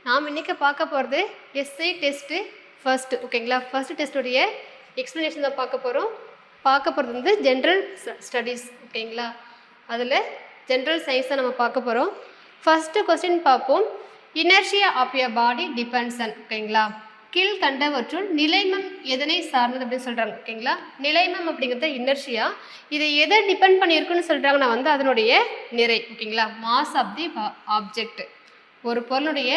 நாம் இன்றைக்கி பார்க்க போகிறது எஸ்ஐ டெஸ்ட்டு ஃபர்ஸ்ட்டு ஓகேங்களா. ஃபர்ஸ்ட் டெஸ்ட்டுடைய எக்ஸ்ப்ளனேஷன் தான் பார்க்க போகிறது வந்து ஜென்ரல் ஸ்டடீஸ் ஓகேங்களா. அதில் ஜென்ரல் சயின்ஸ் தான் நம்ம பார்க்க போகிறோம். ஃபஸ்ட்டு கொஸ்டின் பார்ப்போம். Inertia of your body depends on ஓகேங்களா. கீழ்கண்டவற்றுள் நிலைமம் எதனை சார்ந்தது அப்படின்னு சொல்கிறாங்க ஓகேங்களா. நிலைமம் அப்படிங்கிறது இனர்ஷியா. இதை எதை டிபெண்ட் பண்ணியிருக்குன்னு சொல்கிறாங்கன்னா வந்து அதனுடைய நிறை ஓகேங்களா. மாஸ் ஆஃப் தி ஆப்ஜெக்ட், ஒரு பொருளுடைய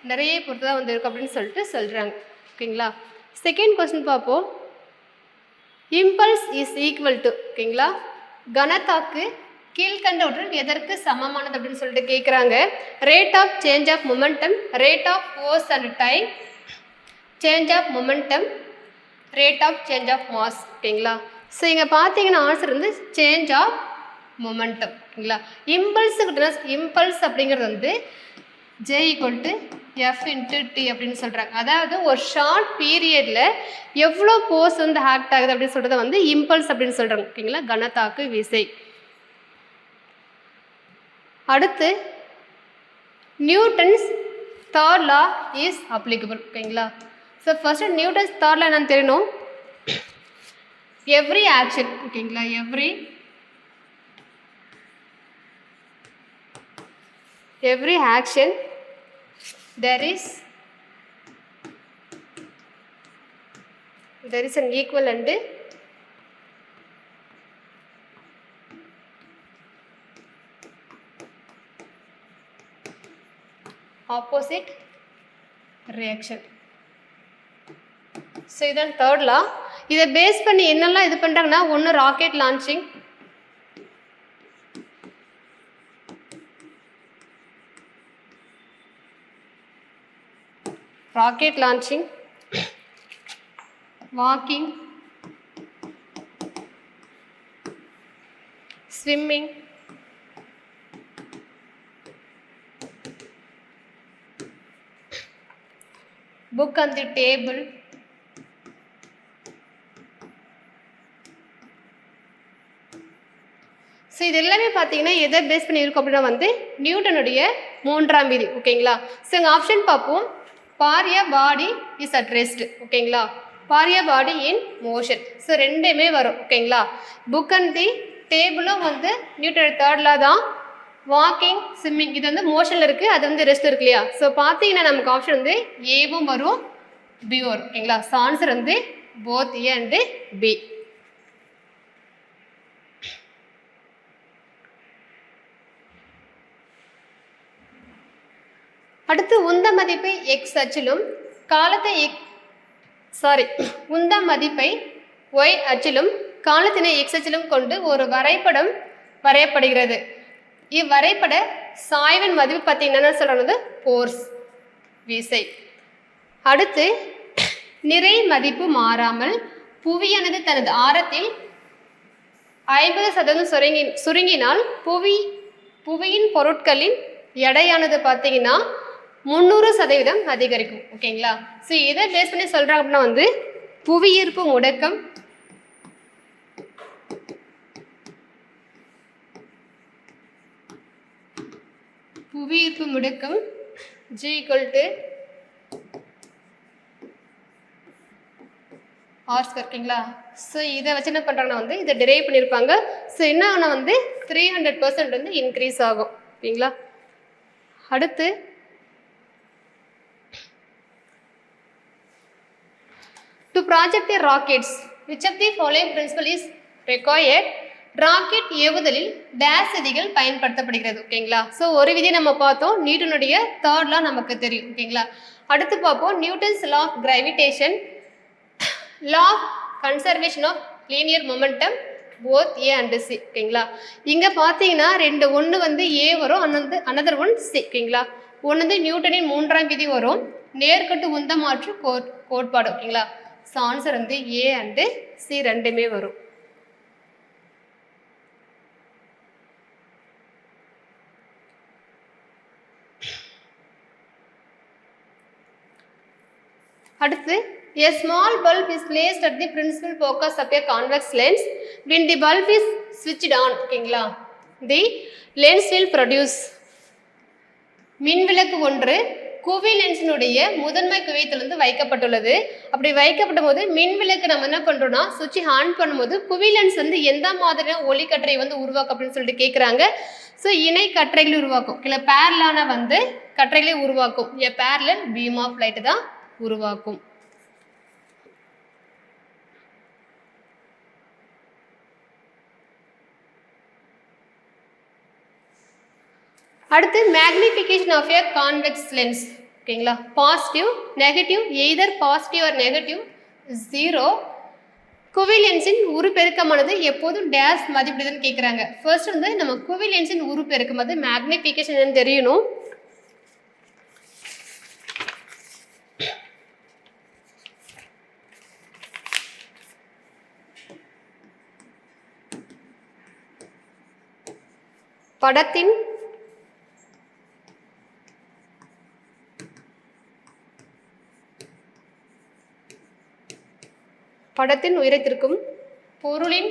நிறைய பொறுத்து தான் வந்து இருக்கும் அப்படின்னு சொல்லிட்டு சொல்கிறாங்க ஓகேங்களா. செகண்ட் கொஸ்டின் பார்ப்போம். இம்பல்ஸ் இஸ் ஈக்குவல் டு ஓகேங்களா. கனத்தாக்கு கீழ்கண்டவற்றுள் எதற்கு சமமானது அப்படின்னு சொல்லிட்டு கேட்குறாங்க. Rate of change of momentum, rate of force and time, change of momentum, rate of change of mass ஓகேங்களா. ஸோ இங்கே பார்த்தீங்கன்னா ஆன்சர் வந்து சேஞ்ச் ஆஃப் மொமெண்டம் ஓகேங்களா. இம்பல்ஸ் அப்படிங்கிறது வந்து J = F × T அப்படின்னு சொல்கிறாங்க. அதாவது ஒரு ஷார்ட் பீரியடில் எவ்வளோ ஃபோர்ஸ் வந்து ஆக்ட் ஆகுது அப்படின்னு சொல்கிறத வந்து இம்பல்ஸ் அப்படின்னு சொல்கிறாங்க ஓகேங்களா. கனத்தாக்கு விசை. அடுத்து Newton's third law is applicable ஓகேங்களா. So first Newton's third law என்னன்னு தெரியணும். எவ்ரி ஆக்ஷன் ஓகேங்களா, every action there is an equal and opposite reaction. So இதான் தேர்ட் லா. இதை பேஸ் பண்ணி என்னெல்லாம் இது பண்ணுறாங்கன்னா, ஒன்று rocket launching, walking, swimming, book on the table, so இது எல்லாமே பார்த்தீங்கன்னா எதை பேஸ் பண்ணி இருக்கும் அப்படின்னா வந்து நியூட்டனுடைய மூன்றாம் விதி ஓகேங்களா. ஸோ இங்கே ஆப்ஷன் பார்ப்போம். பாரிய பாடி இஸ் அட் ரெஸ்ட் ஓகேங்களா, பாரிய பாடி இன் மோஷன். ஸோ ரெண்டுமே வரும் ஓகேங்களா. புக் அண்ட் தி டேபிளும் வந்து நியூட்டன் தேர்ட் லா தான். வாக்கிங், ஸ்விம்மிங் இது வந்து மோஷனில் இருக்குது, அது வந்து ரெஸ்ட் இருக்கு இல்லையா. ஸோ பார்த்தீங்கன்னா நமக்கு ஆப்ஷன் வந்து ஏவும் வரும் பி வரும் ஓகேங்களா. ஸோ ஆன்சர் வந்து போத் ஏ அண்டு பி. அடுத்து உந்த மதிப்பை எக்ஸ் அச்சிலும் காலத்தை உந்த மதிப்பை ஒய் அச்சிலும் காலத்தினை எக்ஸ் அச்சிலும் கொண்டு ஒரு வரைபடம் வரையப்படுகிறது. இவ்வரைபட சாய்வின் மதிப்பு பார்த்தீங்கன்னா சொல்றது ஃபோர்ஸ் விசை. அடுத்து நிறை மதிப்பு மாறாமல் புவியானது தனது ஆரத்தில் 50% சுருங்கினால் புவியின் பொருட்களின் எடையானது பார்த்தீங்கன்னா 300% அதிகரிக்கும் ஓகேங்களா. ஸோ இதை பேஸ் பண்ணி சொல்கிறாங்க அப்படின்னா வந்து புவியீர்ப்பு முடுக்கம், G = R² ஓகேங்களா. ஸோ இதை வச்சு என்ன பண்ணுறாங்கன்னா வந்து இதை டிரைவ் பண்ணியிருப்பாங்க. ஸோ என்ன ஆனால் வந்து 300% வந்து இன்க்ரீஸ் ஆகும் ஓகேங்களா. அடுத்து to project the rockets, which of the following principle is required? Rocket ஏவுதலில் டேஸ் விதிகள் பயன்படுத்தப்படுகிறது ஓகேங்களா. ஸோ ஒரு விதி நம்ம பார்த்தோம், நியூட்டனுடைய தேர்ட் லா நமக்கு தெரியும் ஓகேங்களா. அடுத்து பார்ப்போம் Newton's law of gravitation, law of conservation of linear momentum, both A and C ஓகேங்களா. இங்கே பார்த்தீங்கன்னா ஒன்று வந்து ஏ வரும், அனதர் ஒன் சி ஓகேங்களா. ஒன்று வந்து நியூட்டனின் மூன்றாம் விதி வரும், நேர்கட்டு உந்த மாற்று கோட்பாடு ஓகேங்களா. ஸோ ஆன்சர் வந்து ஏ அண்டு சி ரெண்டுமே வரும். அடுத்து a small bulb is placed at the principal focus of a convex lens. When the bulb is switched on ஓகேங்களா, the lens will produce மின்விளக்கு ஒன்று குவி லென்ஸினுடைய முதன்மை குவியத்தில் வந்து வைக்கப்பட்டுள்ளது. அப்படி வைக்கப்பட்ட போது மின் விளக்கு நம்ம என்ன பண்றோம்னா சுவிட்ச் ஆன் பண்ணும்போது குவி லென்ஸ் வந்து எந்த மாதிரியான ஒளிக்கற்றை வந்து உருவாக்கும் அப்படின்னு சொல்லிட்டு கேட்குறாங்க. ஸோ இணை கற்றைகளை உருவாக்கும், இல்லை பேரலான வந்து கற்றைகளை உருவாக்கும். A parallel beam of light தான் உருவாக்கும். அடுத்து magnification of a convex lens. ஓகேங்களா, positive negative, either positive or negative 0. குவி லென்ஸின் உருப்பெருக்கமானது எப்போதும் டேஷ் மதிப்பிடுதுன்னு கேட்குறாங்க. ஃபர்ஸ்ட் வந்து நம்ம குவி லென்ஸின் உருப்பெருக்கம் அது மேக்னிஃபிகேஷன் என்னன்னு தெரியணும். படத்தின் உயரத்திற்கும் பொருளின்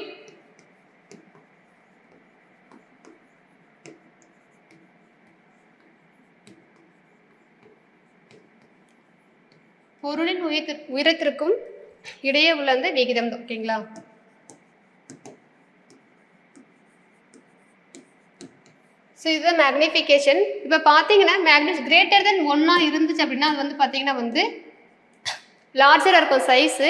உயரத்திற்கும் இடையே உள்ள அந்த விகிதம். ஓகேங்களா, ஸோ இதுதான் மேக்னிஃபிகேஷன். இப்போ பார்த்தீங்கன்னா மேக்னிஃபிகேஷன் கிரேட்டர் தென் 1 இருந்துச்சு அப்படின்னா அது வந்து பார்த்தீங்கன்னா வந்து லார்ஜராக இருக்கும் சைஸு.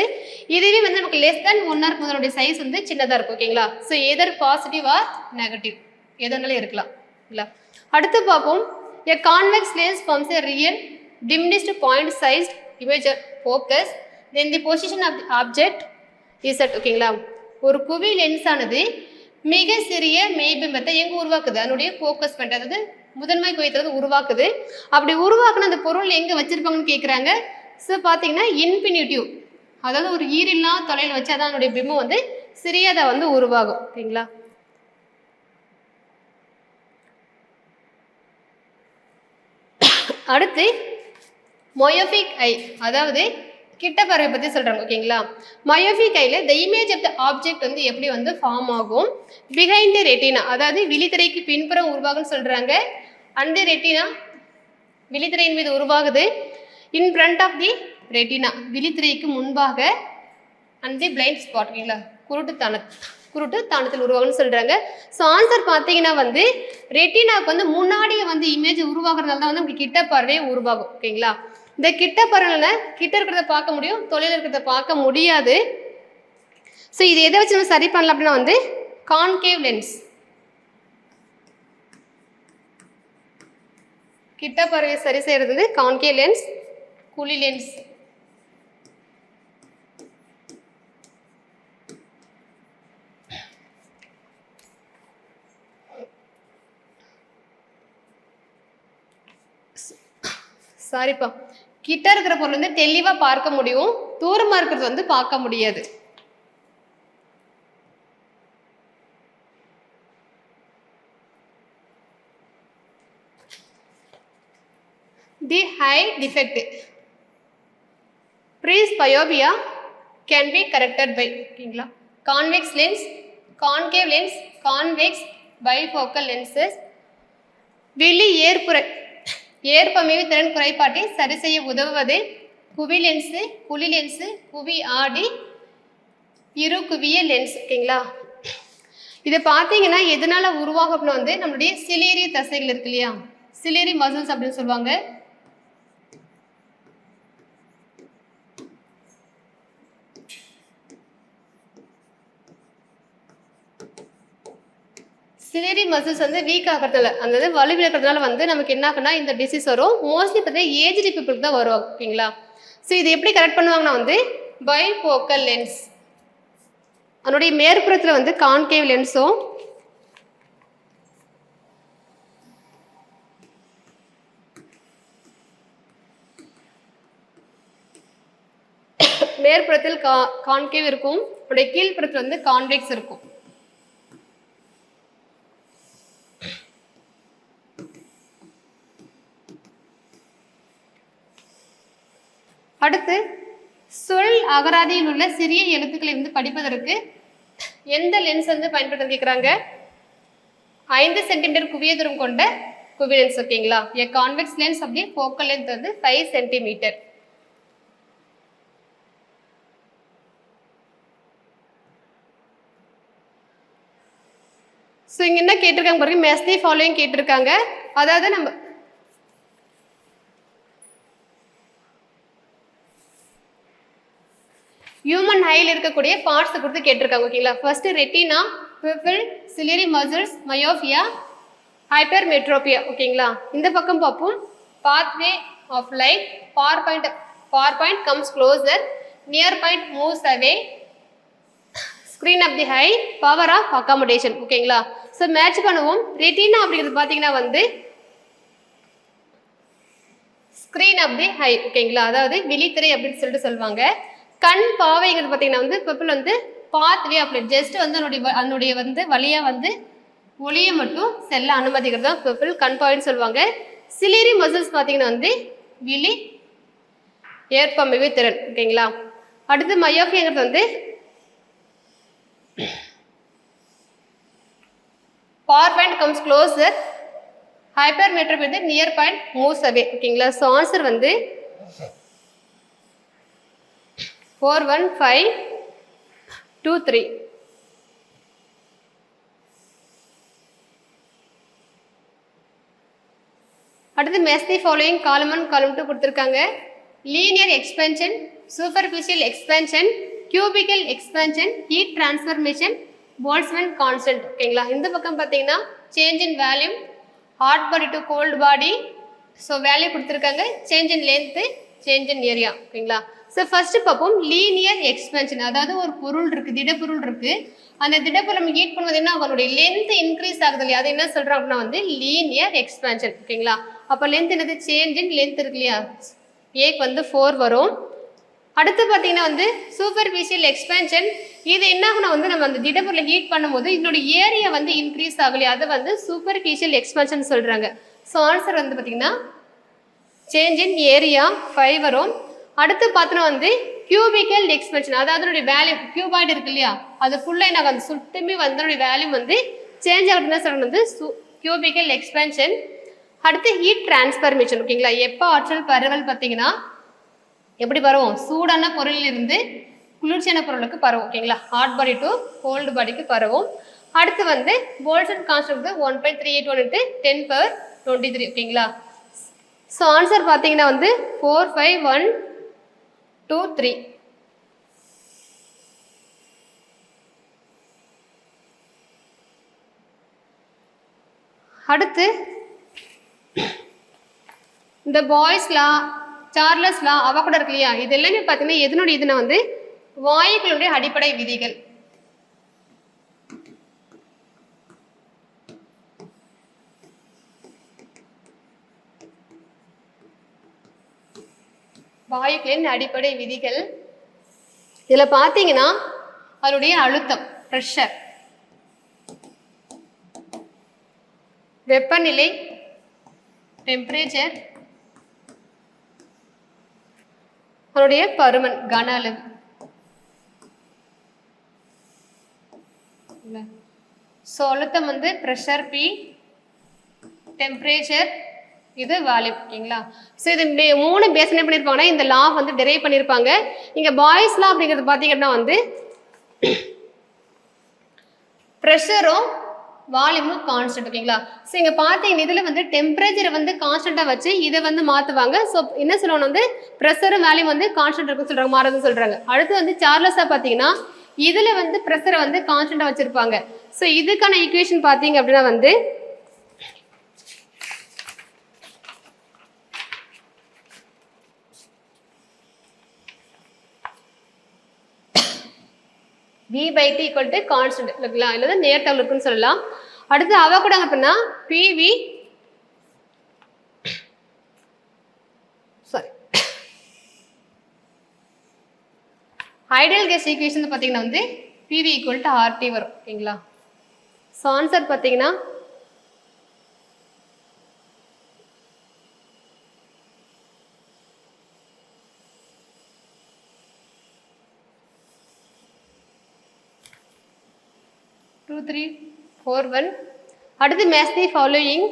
இதுவே வந்து நமக்கு லெஸ் தென் 1 இருக்கும், அதனுடைய சைஸ் வந்து சின்னதாக இருக்கும். ஓகேங்களா, so either positive or negative எதனாலும் இருக்கலாம். இல்லை, அடுத்து பார்ப்போம். A convex lens forms a real diminished point sized image focus then the position of the object is at. ஓகேங்களா, ஒரு குவி லென்ஸ் ஆனது மிக சிறிய மெய்பிம்பத்தை எங்கே உருவாக்குது, அதனுடைய ஃபோக்கஸ் பண்ணுறது, அதாவது முதன்மை குவியத்தை உருவாக்குது. அப்படி உருவாக்குன அந்த பொருள் எங்கே வச்சிருப்பாங்கன்னு கேட்குறாங்க. ஸோ பார்த்தீங்கன்னா இன்ஃபினிட்டிவ், அதாவது ஒரு ஈரில்லா தொலைவில் வச்சு அதான் அதனுடைய பிம்பம் வந்து சிறியதாக வந்து உருவாகும். ஓகேங்களா, அடுத்து மயோபிக் ஐ, அதாவது கிட்ட பார்வை பற்றி சொல்கிறாங்க. ஓகேங்களா, மயோபிக் ஐயில் the image of the object வந்து எப்படி வந்து ஃபார்ம் ஆகும் பிஹைண்ட் ரெட்டினா, அதாவது விழித்திரைக்கு பின்புறம் உருவாகும்னு சொல்கிறாங்க. அந்த ரெட்டினா விழித்திரையின் மீது உருவாகுது. In front of the retina, விழித்திரைக்கு முன்பாக. அண்ட் தி பிளைண்ட் ஸ்பாட், ஓகேங்களா, குருட்டு தானத்தில் உருவாகும்னு சொல்கிறாங்க. ஸோ ஆன்சர் பார்த்தீங்கன்னா வந்து ரெட்டினாவுக்கு வந்து முன்னாடியே வந்து இமேஜ் உருவாக்குறதால தான் வந்து உங்களுக்கு கிட்ட பார்வையே உருவாகும். ஓகேங்களா, இந்த கிட்ட பார்வையில் கிட்ட இருக்கிறத பார்க்க முடியும், தொலைவில் இருக்கிறத பார்க்க முடியாது. ஸோ இது எதை வச்சு நம்ம சரி பண்ணலாம் அப்படின்னா வந்து கான்கேவ் லென்ஸ், கிட்ட பார்வையை சரி செய்யறது கான்கேவ் லென்ஸ், குழி லென்ஸ். சாரிப்பா, கிட்ட இருக்கிற பொருள் வந்து தெளிவா பார்க்க முடியும், தூரமா இருக்கிறது வந்து பார்க்க முடியாது. The high defect presbyopia can be corrected by. ஓகேங்களா, convex lens, concave lens, convex bifocal lenses வெளி ஏற்பமைவு திறன் குறைபாட்டை சரி செய்ய உதவுவது குவி லென்ஸு, குழி லென்ஸு, குவி ஆடி, இரு குவிய லென்ஸ். ஓகேங்களா, இதை பார்த்தீங்கன்னா எதனால உருவாகும் அப்படின்னா வந்து நம்மளுடைய சிலேரி தசைகள் இருக்கு இல்லையா, சிலேரி மசில்ஸ் அப்படின்னு சொல்லுவாங்க. சிலேரி மசில்ஸ் வந்து வீக் ஆகிறதுனால, அதாவது வலுவிழக்கிறதுனால வந்து நமக்கு என்ன ஆகுனா இந்த டிசீஸ் வரும். மோஸ்ட்லி பார்த்தீங்கன்னா ஏஜ்டு பீப்புளுக்கு தான் வரும். ஓகேங்களா, ஸோ இது எப்படி கரெக்ட் பண்ணுவாங்கன்னா வந்து பைஃபோக்கல் லென்ஸ், அதனுடைய மேற்புறத்தில் வந்து கான்கேவ் லென்ஸும் மேற்புறத்தில் கான்கேவ் இருக்கும், அதனுடைய கீழ்ப்புறத்தில் வந்து கான்வெக்ஸ் இருக்கும். அடுத்து சொல் அகராதியில் உள்ள சிறிய எழுத்துக்களை வந்து படிப்பதற்கு எந்த லென்ஸ் வந்து பயன்படுத்த கேட்குறாங்க. 5 சென்டிமீட்டர் குவிய தூரம் கொண்ட குவிலன்ஸ் ஓகேங்களா. a convex lens அப்படியே focal length வந்து 5 சென்டிமீட்டர். ஸோ இங்கே என்ன கேட்டிருக்காங்க பாருங்க, மேட்ச் தி ஃபாலோயிங் கேட்டிருக்காங்க. அதாவது நம்ம ஹியூமன் ஐயில் இருக்கக்கூடிய பார்ட்ஸ் கொடுத்து கேட்டிருக்காங்க ஓகேங்களா. First retina, pupil, ciliary muscles, myopia, hypermetropia ஓகேங்களா. இந்த பக்கம் பார்ப்போம். Pathway of light, far point comes closer, near point moves away, screen of the eye, power of accommodation ஓகேங்களா. ஸோ மேட்ச் பண்ணுவோம். ரெட்டினா அப்படிங்கிறது பார்த்தீங்கன்னா வந்து ஸ்க்ரீன் ஆஃப் தி ஹை ஓகேங்களா, அதாவது விழித்திரை அப்படின்னு சொல்லிட்டு சொல்லுவாங்க. கண் பாவைங்கிறது பார்த்தீங்கன்னா வந்து பிப்பிள் வந்து பாத்வே அப்படி ஜஸ்ட் வந்து அதனுடைய வந்து வழியாக வந்து ஒளியை மட்டும் செல்ல அனுமதிக்கிறது தான் பிப்பிள் கண் பாவைன்னு சொல்லுவாங்க. சிலியரி மசில்ஸ் பார்த்தீங்கன்னா வந்து விழி ஏற்பமைவு திறன் ஓகேங்களா. அடுத்து மயோபியாங்கிறது வந்து far point comes closer, hypermetropia வந்து நியர் பாயிண்ட் மூவ்ஸ் அவே ஓகேங்களா. ஸோ ஆன்சர் வந்து 41523. அடுத்து மேட்ச் தி ஃபாலோயிங் காலம் 1 காலம் 2 கொடுத்துருக்காங்க. Linear expansion, superficial expansion, cubical expansion, heat transformation, Boltzmann constant ஓகேங்களா. இந்த பக்கம் பார்த்தீங்கன்னா change in volume, hot body to cold body. So value கொடுத்துருக்காங்க, change in length, change in area ஓகேங்களா. ஸோ ஃபர்ஸ்ட் பார்ப்போம் லீனியர் எக்ஸ்பென்ஷன். அதாவது ஒரு பொருள் இருக்குது, திடப்பொருள் இருக்குது. அந்த திடப்பொருள் நம்ம ஹீட் பண்ணுவது என்ன, அவங்களுடைய லென்த் இன்க்ரீஸ் ஆகுது இல்லையா, அது என்ன சொல்கிறோம் அப்படின்னா வந்து லீனியர் எக்ஸ்பென்ஷன் ஓகேங்களா. அப்போ லென்த் என்னது, சேஞ்ச் இன் லென்த் இருக்கு இல்லையா, ஏக்கு வந்து 4 வரும். அடுத்து பார்த்தீங்கன்னா வந்து சூப்பர்ஃபிஷியல் எக்ஸ்பென்ஷன். இது என்ன ஆகுனா வந்து நம்ம அந்த திடப்பொருளை ஹீட் பண்ணும்போது இதனுடைய ஏரியா வந்து இன்க்ரீஸ் ஆகலையா, அது வந்து சூப்பர்ஃபிஷியல் எக்ஸ்பென்ஷன் சொல்கிறாங்க. ஸோ ஆன்சர் வந்து பார்த்தீங்கன்னா சேஞ்ச் இன் ஏரியா 5 வரும். அடுத்து பார்த்தோன்னா வந்து கியூபிக்கல் எக்ஸ்பென்ஷன், அதாவது அதனுடைய வேல்யூம் கியூபாய்டு இருக்கு இல்லையா, அது ஃபுல்லாக என்ன அந்த சுத்தமே வந்து அதனுடைய வேல்யூம் வந்து சேஞ்ச் ஆகுதுன்னு சொல்கிறது வந்து கியூபிக்கல் எக்ஸ்பென்ஷன். அடுத்து ஹீட் டிரான்ஸ்ஃபர்மேஷன் ஓகேங்களா. எப்போ ஆற்றல் பரவல் பார்த்தீங்கன்னா எப்படி பரவும், சூடான பொருளில் இருந்து குளிர்ச்சியான பொருளுக்கு பரவும் ஓகேங்களா. ஹாட் பாடி டு கோல்டு பாடிக்கு பரவும். அடுத்து வந்து போல்ட்ஸ்மேன் கான்ஸ்டன்ட் 1.381 × 10⁻23 ஓகேங்களா. ஸோ ஆன்சர் பார்த்தீங்கன்னா வந்து 45123. அடுத்து இந்த பாய்ஸ் லா, சார்லஸ் லா, அவகூட இருக்கு இல்லையா, இது எல்லாமே பார்த்தீங்கன்னா எதனுடைய இதுனா வந்து வாயுக்களுடைய அடிப்படை விதிகள். வாயுக்களின் அடிப்படை விதிகள். இதில் பார்த்தீங்கன்னா அதனுடைய அழுத்தம், ப்ரெஷர், வெப்பநிலை, டெம்பரேச்சர், அதனுடைய பருமன், கன அளவு. ஸோ அழுத்தம் வந்து ப்ரெஷர் P, டெம்பரேச்சர் இது வால்யூம் ஓகேங்களா. ஸோ இது 3 பேஸ் என்ன பண்ணியிருப்பாங்கன்னா இந்த லா வந்து டெரைவ் பண்ணியிருப்பாங்க. இங்கே பாய்ஸ் லா அப்படிங்கிறது பார்த்தீங்கன்னா வந்து ப்ரெஷரும் வால்யூமும் கான்ஸ்டன்ட் ஓகேங்களா. ஸோ இங்கே பார்த்தீங்கன்னா இதில் வந்து டெம்பரேச்சரை வந்து கான்ஸ்டண்ட்டாக வச்சு இதை வந்து மாற்றுவாங்க. ஸோ என்ன சொல்லுவாங்க வந்து ப்ரெஷரும் வேல்யூம் வந்து கான்ஸ்டன்ட் இருக்குன்னு சொல்கிறாங்க, மாறுதுன்னு சொல்கிறாங்க. அடுத்து வந்து சார்லஸாக பார்த்தீங்கன்னா இதில் வந்து ப்ரெஷரை வந்து கான்ஸ்டண்ட்டாக வச்சுருப்பாங்க. ஸோ இதுக்கான ஈக்குவேஷன் பார்த்தீங்க அப்படின்னா வந்து V/T = கான்ஸ்டன்ட் இல்லைங்களா, இல்லை நேர்த்தகவு இருக்குன்னு சொல்லலாம். அடுத்து அவ கூட அப்படின்னா PV ஐடியல் கேஸ் ஈக்குவேஷன் பார்த்தீங்கன்னா வந்து PV = RT வரும் ஓகேங்களா. ஸோ ஆன்சர் பார்த்தீங்கன்னா அடுத்து match the following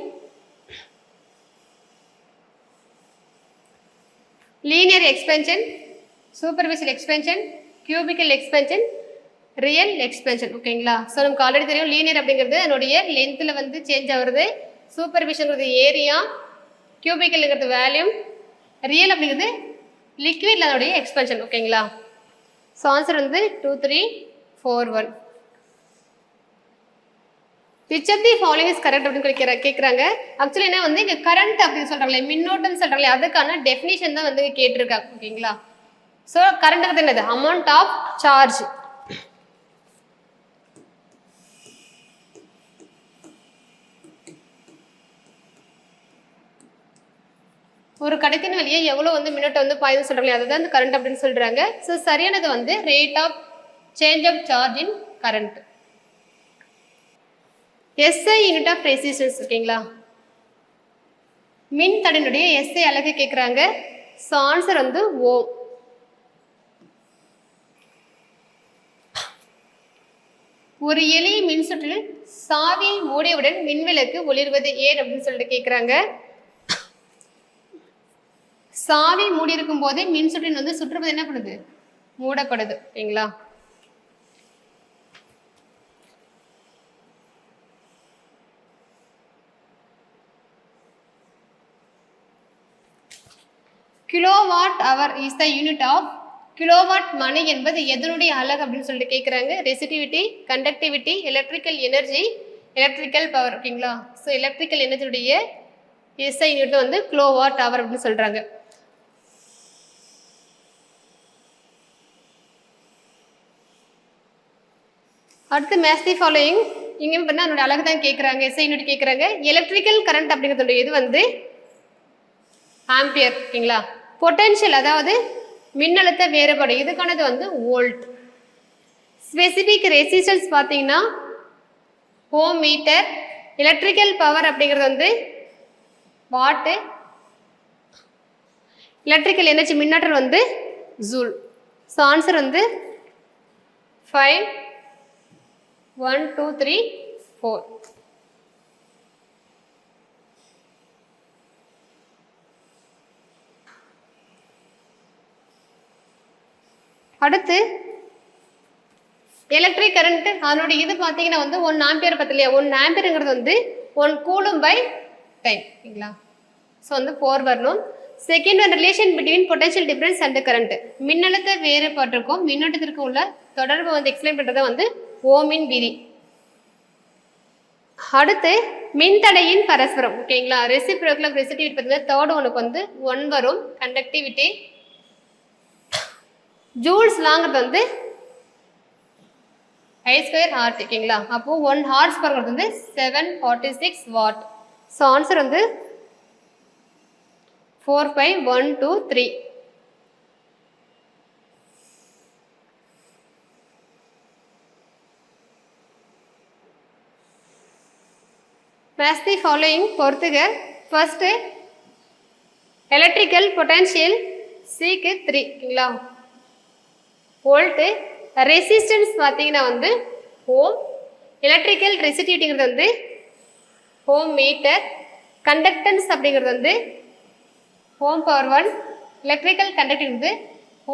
linear expansion, superficial expansion, cubical expansion, real expansion. ஓகேங்களா? ஸோ நமக்கு ஆல்ரெடி தெரியும் லீனியர் அப்படிங்கிறது அதனுடைய லென்த்தில் வந்து சேஞ்ச் ஆகுறது, சூப்பர்ஃபிஷியல்ங்கிறது ஏரியா, கியூபிக்கல்ங்கிறது வேல்யூம், ரியல் அப்படிங்கிறது லிக்விட்ல அதனுடைய எக்ஸ்பென்ஷன். ஓகேங்களா? ஸோ ஆன்சர் வந்து 2, 3, 4, 1. Which of the following is correct அப்படின்னு கேட்குறாங்க. ஆக்சுவலி என்ன வந்து இங்கே கரண்ட் அப்படின்னு சொல்கிறாங்களே, மின்னோட்டம் சொல்கிறாங்களே, அதுக்கான டெஃபினிஷன் தான் வந்து கேட்டிருக்காங்க. ஓகேங்களா? ஸோ கரண்ட்டுங்கிறது என்னது? Amount of charge. ஒரு கடத்தின் வழியே எவ்வளோ வந்து மின்னோட்டம் வந்து பாயுதுன்னு சொல்கிறாங்களே, அதுதான் இந்த கரண்ட் அப்படின்னு சொல்கிறாங்க. ஸோ சரியானது வந்து rate of change of charge in current. SI unit of resistance. ஓகேங்களா? மின் தடையினுடைய எஸ்ஐ அலகு கேட்குறாங்க. ஸோ ஆன்சர் வந்து ஓம். ஒரு எளிய மின் சுற்றில் சாவியை மூடியவுடன் மின்விளக்கு ஒளிர்வது ஏன் அப்படின்னு சொல்லிட்டு கேட்குறாங்க. சாவி மூடி இருக்கும் போதே மின் சுற்றின் வந்து சுற்றுவது என்ன பண்ணுது? மூடப்படுது. ஓகேங்களா? Kilowatt hour is the unit of kilowatt மணி என்பது எதனுடைய அலகு அப்படின்னு சொல்லிட்டு கேட்குறாங்க. Resistivity, conductivity, electrical energy, electrical power. ஓகேங்களா? ஸோ எலக்ட்ரிக்கல் எனர்ஜியுடைய எஸ்ஐ யூனிட் வந்து கிலோவாட் அவர் அப்படின்னு சொல்கிறாங்க. அடுத்து மேட்ச் தி ஃபாலோயிங். இங்கே பண்ணால் அதோட அழகு தான் கேட்குறாங்க, எஸ்ஐ யூனிட் கேட்குறாங்க. எலக்ட்ரிக்கல் கரண்ட் அப்படிங்கிறது இது வந்து ஆம்பியர். ஓகேங்களா? பொட்டென்ஷியல் அதாவது மின்னழுத்த வேறுபாடு, இதுக்கானது வந்து வோல்ட். ஸ்பெசிபிக் ரெசிஸ்டன்ஸ் பார்த்தீங்கன்னா ஓம் மீட்டர். எலக்ட்ரிக்கல் பவர் அப்படிங்கிறது வந்து வாட்டு. எலக்ட்ரிக்கல் எனர்ஜி மின்னாற்றல் வந்து ஜூல். ஸோ ஆன்சர் வந்து 5, 1, 2, 3, 4. அடுத்து எலக்ட்ரிக் கரண்ட் அதனுடைய இது பார்த்தீங்கன்னா வந்து 1 ஆம்பியர் பத்திலையா, 1 ஆம்பியருங்கிறது வந்து 1 கூலும் பை டைம். ஓகேங்களா? ஸோ வந்து 4 வரணும். Second one relation between potential difference and current, மின்னழுத்த வேறுபாட்டிற்கும் மின்னோட்டத்திற்கும் உள்ள தொடர்பு வந்து எக்ஸ்பிளைன் பண்ணுறத வந்து ஓமின் விதி. அடுத்து மின்தடையின் பரஸ்பரம். ஓகேங்களா? ரெசிப்ரோக்கல் ஆஃப் ரெசிஸ்டிவிட்டி பார்த்தீங்கன்னா தேர்ட் ஒனுக்கு வந்து 1 வரும். கண்டக்டிவிட்டி. ஜூல்ஸ் லாங்கிறது வந்து I² ஹார்ஸ். ஓகேங்களா? அப்போ 1 ஹார்ஸ் பவர்ங்கிறது வந்து 746 வாட். ஸோ ஆன்சர் வந்து 4, 5, 1, 2, 3. மேட்ச் தி ஃபாலோயிங் பொறுத்துக. ஃபர்ஸ்ட் எலக்ட்ரிக்கல் பொட்டன்ஷியல் சிக்கு 3. ஓகேங்களா? வோல்ட்டு. ரெசிஸ்டன்ஸ் பார்த்தீங்கன்னா வந்து ஓம். எலக்ட்ரிக்கல் ரெசிஸ்டிவிட்டிங்கிறது வந்து ஓம் மீட்டர். கண்டக்டன்ஸ் அப்படிங்கிறது வந்து ஓம் பவர் 1. எலக்ட்ரிக்கல் கண்டக்டிங் வந்து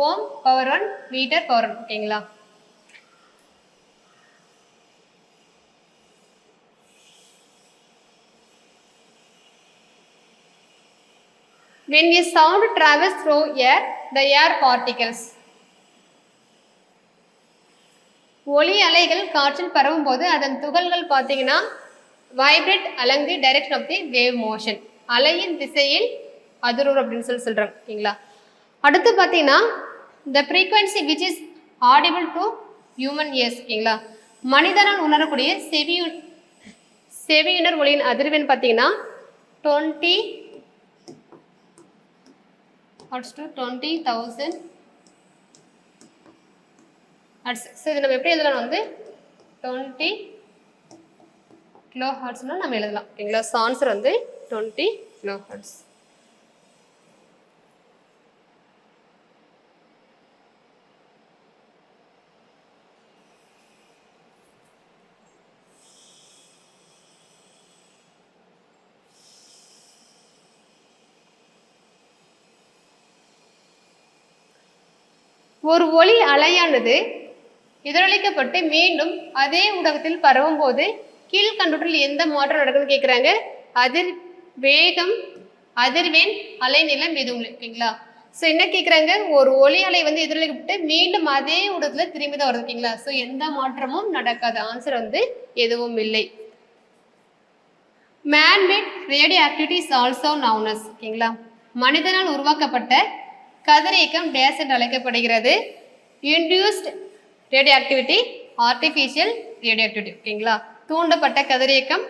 ஓம் பவர் 1 மீட்டர் பவர் 1. ஓகேங்களா? When a sound travels through air, the air particles. ஒளி அலைகள் காற்றில் பரவும் போது அதன் துகள்கள் பார்த்தீங்கன்னா vibrate along the direction of the wave motion, அலையின் திசையில் அதிர்வு அப்படின்னு சொல்றாங்க. ஓகேங்களா? அடுத்து பார்த்தீங்கன்னா the frequency which is audible to human ears. ஓகேங்களா? மனிதனால் உணரக்கூடிய செவியுணர் ஒளியின் அதிர்வெண் பார்த்தீங்கன்னா 20 hertz to 20,000 hertz. ஸோ இது நம்ம எப்படி எழுதலாம் வந்து 20 கிலோ ஹர்ட்ஸ்னால் நம்ம எழுதலாம். ஓகேங்களா? ஸோ ஆன்சர் வந்து 20 கிலோ ஹர்ட்ஸ். ஒரு ஒளி அலையானது எதிரொலிக்கப்பட்டு மீண்டும் அதே ஊடகத்தில் பரவும் போது கீழ்கண்டவற்றில் எந்த மாற்றம் நடக்குதுன்னு கேட்குறாங்க. வேகம், அதிர்வெண், அலைநீளம் எதுவும் ஓகேங்களா. ஸோ என்ன கேட்குறாங்க, ஒரு ஒளி அலை வந்து எதிரொலிக்கப்பட்டு மீண்டும் அதே ஊடகத்தில் திரும்பி தான் வருது ஓகேங்களா. ஸோ எந்த மாற்றமும் நடக்காது. ஆன்சர் வந்து எதுவும் இல்லை. Manmade radioactivity is also known as ஓகேங்களா. மனிதனால் உருவாக்கப்பட்ட கதிரியக்கம் டேஸ் என்று அழைக்கப்படுகிறது. Induced radioactivity, artificial radioactivity ஓகேங்களா. தூண்டப்பட்ட கதிரியக்கம்,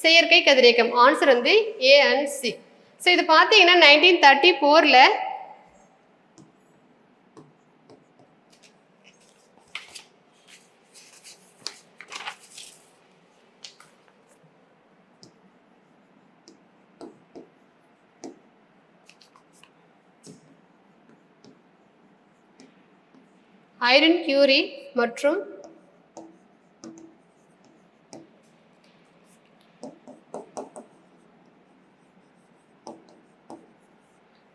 செயற்கை கதிரியக்கம். ஆன்சர் வந்து ஏ அண்ட் சி. ஸோ இது பார்த்தீங்கன்னா 1934 ஐரன் கியூரி மற்றும்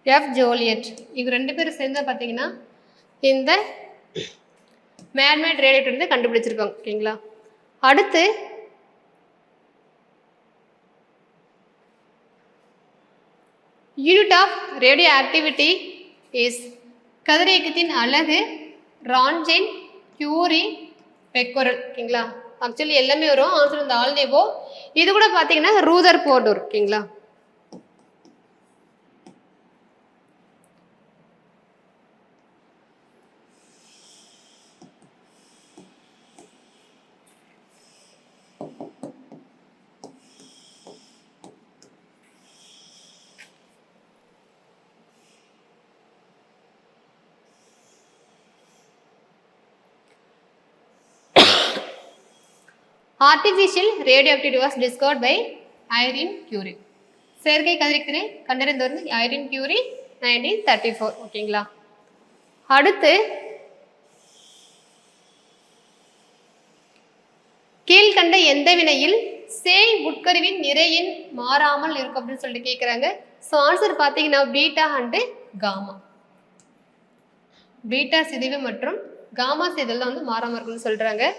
எஃப் ஜோலியட் இவங்க 2 பேரும் சேர்ந்து பார்த்தீங்கன்னா இந்த மேன்மேட் ரேடியேட்டர் வந்து கண்டுபிடிச்சிருக்காங்க ஓகேங்களா. அடுத்து unit of radioactivity is கதிரியக்கத்தின் அலகு ரான்ஜென், கியூரி, பெக்கோரல் ஓகேங்களா. ஆக்சுவலி எல்லாமே வரும். ஆன்சர் இந்த ஆல்நேவோ. இது கூட பார்த்தீங்கன்னா ரூதர் போர்டு வரும் ஓகேங்களா. Artificial radioactivity was discovered by Irene Curie. செயற்கை கதிரியக்கத்தினை கண்டறிந்தவர் வந்து ஐரின் கியூரி 1934 ஓகேங்களா. அடுத்து கீழ்கண்ட எந்த வினையில் சேய் உட்கருவின் நிறையின் மாறாமல் இருக்கும் அப்படின்னு சொல்லிட்டு கேட்குறாங்க. ஸோ ஆன்சர் பார்த்தீங்கன்னா பீட்டா அண்டு காமா. பீட்டா சிதைவு மற்றும் காமா சிதைவு வந்து மாறாமல் இருக்குன்னு சொல்றாங்க.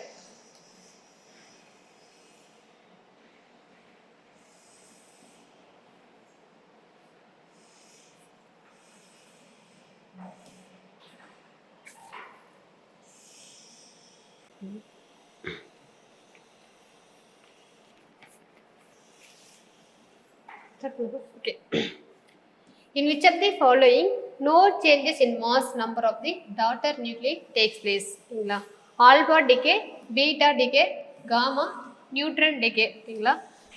Okay. In which of the following no changes in mass number of the daughter nuclei takes place? Alpha decay, beta decay, gamma, neutron decay.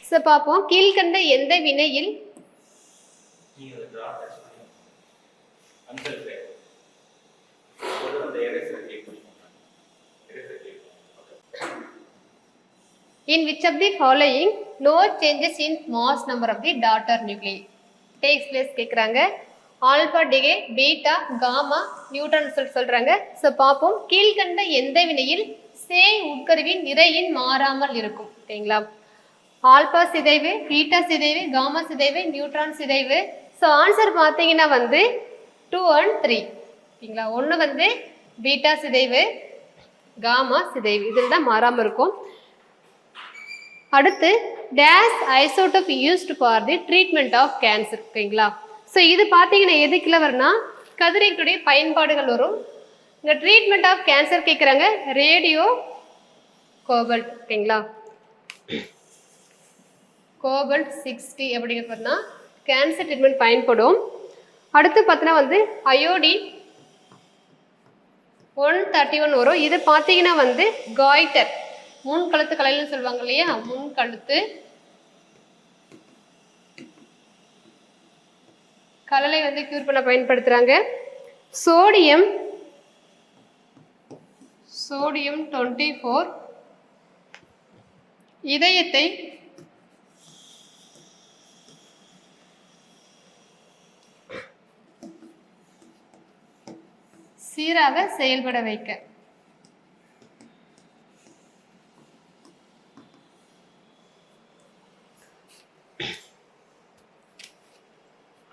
So பாப்போம் கீழ்கண்ட எந்த வினையில் In which of the following no changes in mass number of the daughter nuclei takes place கேக்குறாங்க. Alpha decay, beta, gamma, neutron சொல்றாங்க. So பார்ப்போம் கீழ்கண்ட எந்த வினையில் சேய் உட்கருவின் நிறையின் மாறாமல் இருக்கும் ஓகேங்களா. ஆல்பா சிதைவு, பீட்டா சிதைவு, காமா சிதைவு, நியூட்ரான் சிதைவு. ஸோ ஆன்சர் பார்த்தீங்கன்னா வந்து 2 and 3 ஓகேங்களா. ஒன்று வந்து பீட்டா சிதைவு, காமா சிதைவு இதில் தான் மாறாமல் இருக்கும். அடுத்து dash isotope used for the treatment of cancer ஓகேங்களா. ஸோ இது பார்த்தீங்கன்னா எதுக்குள்ள வரும்னா கதிரியக்கத்துடைய பயன்பாடுகள் வரும். இந்த ட்ரீட்மெண்ட் ஆஃப் கேன்சர் கேட்குறாங்க ரேடியோ கோபல்ட் ஓகேங்களா. கோபல்ட் 60 அப்படிங்கிறதுனா கேன்சர் ட்ரீட்மெண்ட் பயன்படும். அடுத்து பார்த்தீங்கன்னா வந்து அயோடின் 131 வரும். இது பார்த்தீங்கன்னா வந்து காய்டர் முன்கழுத்து கலைன்னு சொல்லுவாங்க இல்லையா, முன்கழுத்து கலலை வந்து கியூர் பண்ண பயன்படுத்துறாங்க. சோடியம் 24 இதயத்தை சீராக செயல்பட வைக்க.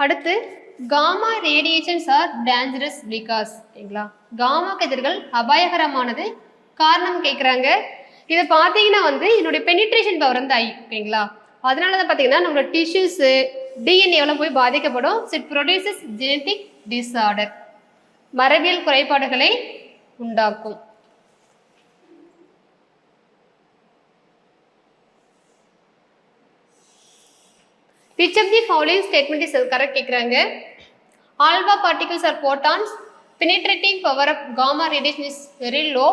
அடுத்து gamma radiations are dangerous because ஓகேங்களா. காமா கதிர்கள் அபாயகரமானது காரணம் கேட்குறாங்க. இதை பார்த்தீங்கன்னா வந்து இதனுடைய பெனிட்ரேஷன் பவர் வந்து ஐ ஓகேங்களா. அதனால தான் பார்த்தீங்கன்னா நம்மளோட டிஷ்யூஸு டிஎன்ஏ எவ்வளோ போய் பாதிக்கப்படும். இட் ப்ரொடியூசஸ் ஜெனட்டிக் டிஸார்டர், மரபியல் குறைபாடுகளை உண்டாக்கும். Which of the following statement is correct கேட்குறாங்க. Alpha particles are photons. Penetrating power of gamma radiation is very low.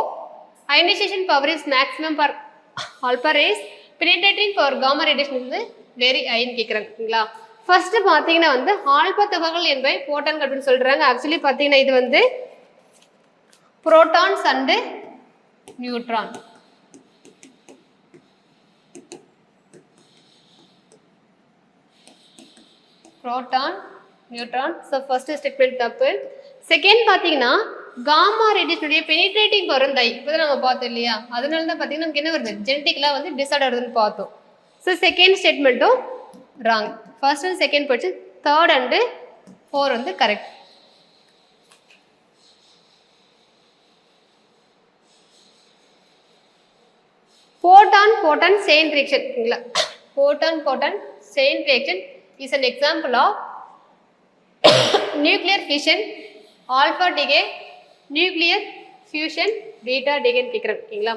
Ionization power is maximum for alpha rays. Penetrating power gamma radiation is very high கேட்குறாங்களா. First பார்த்தீங்கன்னா வந்து alpha துகள்கள் என்பவை போட்டான் அப்படின்னு சொல்றாங்க. Actually பார்த்தீங்கன்னா இது வந்து protons and neutron. Proton neutron. So first statement தப்பு. செகண்ட் பார்த்தீங்கன்னா காமா ரேடியேஷனுடைய பெனிட்ரேட்டிங் பவர் வந்து இப்போ தான் நம்ம பார்த்தோம் இல்லையா. அதனால தான் பார்த்தீங்கன்னா நமக்கு என்ன வருது, ஜெனட்டிக்லாம் வந்து டிஸார்டர் வருதுன்னு பார்த்தோம். ஸோ செகண்ட் ஸ்டேட்மெண்ட்டும் ராங். ஃபர்ஸ்ட் அண்ட் செகண்ட் போச்சு, தேர்ட் அண்டு ஃபோர் வந்து கரெக்ட். Proton chain reaction ஓகேங்களா. Proton chain reaction is an example of nuclear fission, alpha decay, nuclear fusion, beta decay கேக்குறாங்க ஓகேங்களா.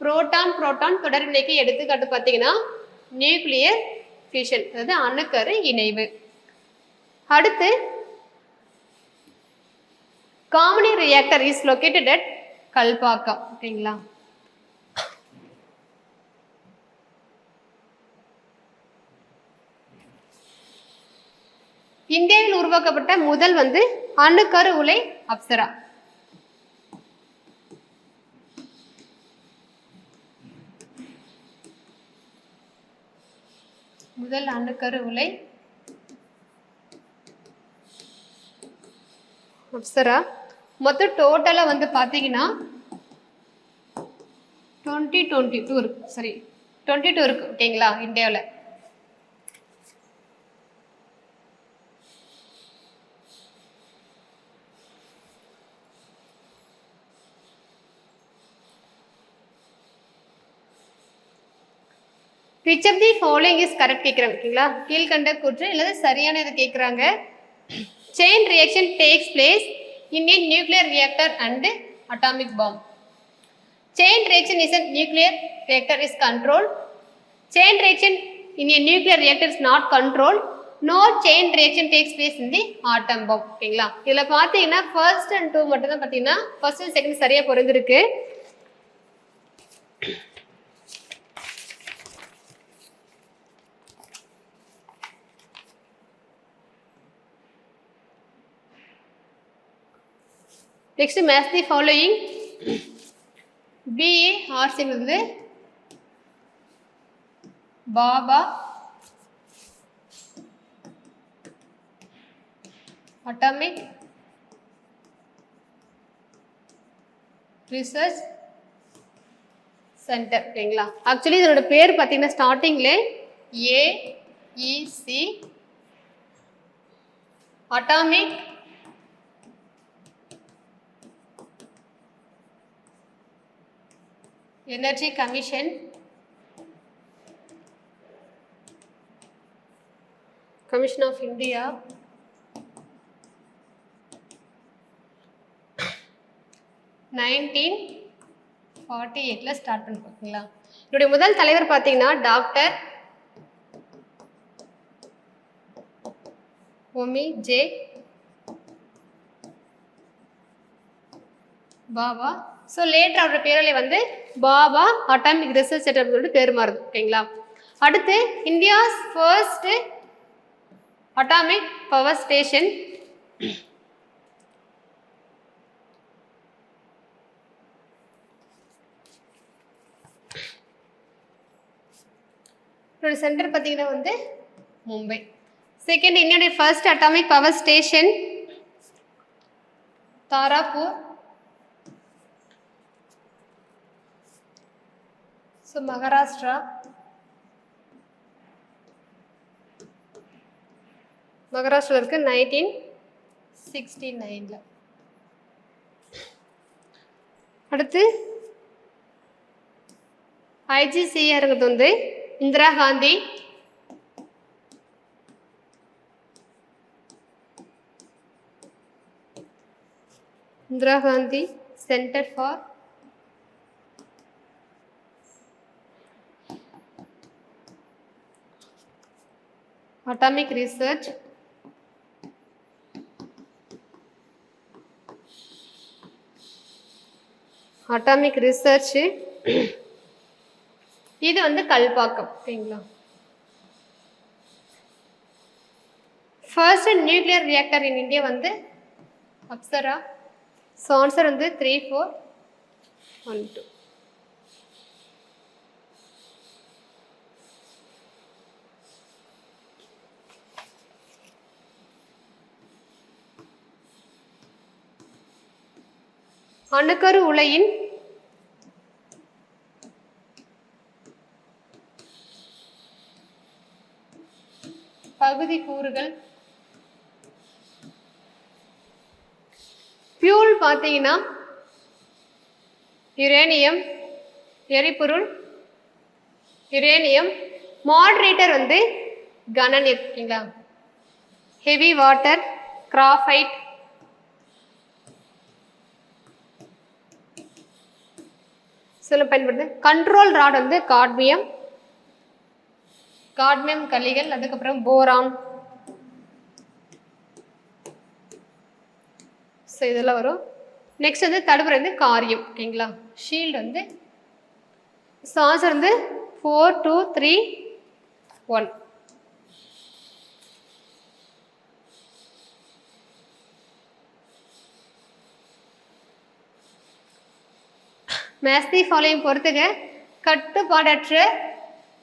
புரோட்டான் தொடர்நிலைக்கு எடுத்துக்காட்டு பார்த்தீங்கன்னா நியூக்ளியர் ஃபியூஷன், அதாவது அணுக்கரு இணைவு. அடுத்து Kamini reactor is located at Kalpakkam ஓகேங்களா. இந்தியாவில் உருவாக்கப்பட்ட முதல் வந்து அணுக்கரு உலை அப்சரா. முதல் அணுக்கரு உலை அப்சரா. மொத்தம் டோட்டலா வந்து பாத்தீங்கன்னா 22 இருக்கு. சரி 22 இருக்கு ஓகேங்களா இந்தியாவில். Which of the following is correct கேட்குறாங்க ஓகேங்களா. கீழ்கண்ட கூற்று இல்லது சரியான இது கேட்குறாங்க. Chain reaction takes place in a nuclear reactor and atomic bomb. Chain reaction is a nuclear reactor is controlled. Chain reaction in a nuclear reactor is not controlled. No chain reaction takes place in the atom bomb ஓகேங்களா. இதில் பார்த்தீங்கன்னா first and two மட்டும் தான் பார்த்தீங்கன்னா first and second சரியாக பொருந்திருக்கு. Next match the following. BA RC வந்து Bhabha, atomic research centre ஓகேங்களா. Actually இதோட பேர் பார்த்தீங்கன்னா ஸ்டார்டிங்ல AEC atomic energy commission of India 1948 start பண்ணி பார்த்தீங்களா. என்னுடைய முதல் தலைவர் பார்த்தீங்கன்னா doctor Homi J Bhabha. So later அவரோட பேரில் வந்து பாபா அட்டாமிக் ரிசர்ச் சென்டர் சொல்லிட்டு பேர் மாறுது ஓகேங்களா. அடுத்து India's first atomic power station centre பார்த்தீங்கன்னா வந்து மும்பை. செகண்ட் இந்தியாவுடைய first atomic power station Tarapur. So Maharashtra. Maharashtra இருக்கு 19 69ல. அடுத்து IGCRங்கிறது வந்து Indira Gandhi Center for Atomic Research இது வந்து கல்பாக்கம். ஓகேங்களா? First nuclear reactor in India வந்து அப்சரா. ஸோ ஆன்சர் வந்து 3, 4, 1, 2. அணுக்கரு உலையின் பகுதி கூறுகள். ஃபியூல் பார்த்தீங்கன்னா யுரேனியம், எரிபொருள் யுரேனியம். மாடரேட்டர் வந்து கனநீர். ஓகேங்களா? Heavy water graphite. சொல்ல பயன்படுது. கண்ட்ரோல் ராட் வந்து காட்மியம் கலிகள். அதுக்கப்புறம் போரான். ஸோ இதெல்லாம் வரும். நெக்ஸ்ட் வந்து தடுப்புரை வந்து காரியம். ஓகேங்களா? ஷீல்டு வந்து ஆன்சர் வந்து 4, 2, 3, 1. மேட்ச் தி ஃபாலோயிங் பொறுத்துக. கட்டுப்பாடற்ற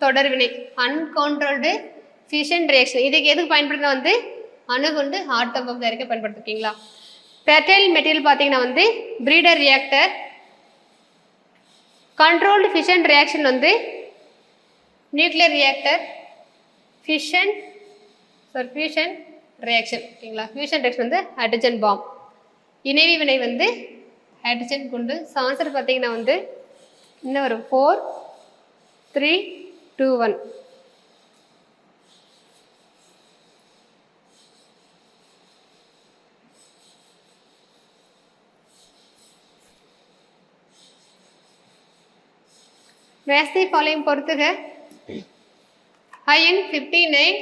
தொடர்வினை அன்கண்ட்ரோல்டு ஃபிஷன் ரியாக்ஷன். இதுக்கு எதுக்கு பயன்படுத்தினா வந்து அணுகுண்டு ஆட்டம் பம்ப் தயாரிக்க பயன்படுத்திருக்கீங்களா? பெர்டைல் மெட்டீரியல் பார்த்தீங்கன்னா வந்து breeder reactor. Controlled fission reaction வந்து நியூக்ளியர் ரியாக்டர். Fusion reaction. ஓகேங்களா? ஃபியூஷன் ரியாக்ஷன் வந்து ஹைட்ரஜன் பாம். இணைவி வினை வந்து ஹைட்ரஜன் குண்டு. ஆன்சர் பார்த்தீங்கன்னா வந்து என்ன வரும்? 4, 3, 2, 1. மேட்ச் தி ஃபாலோயிங் பொறுத்துக. IN 59.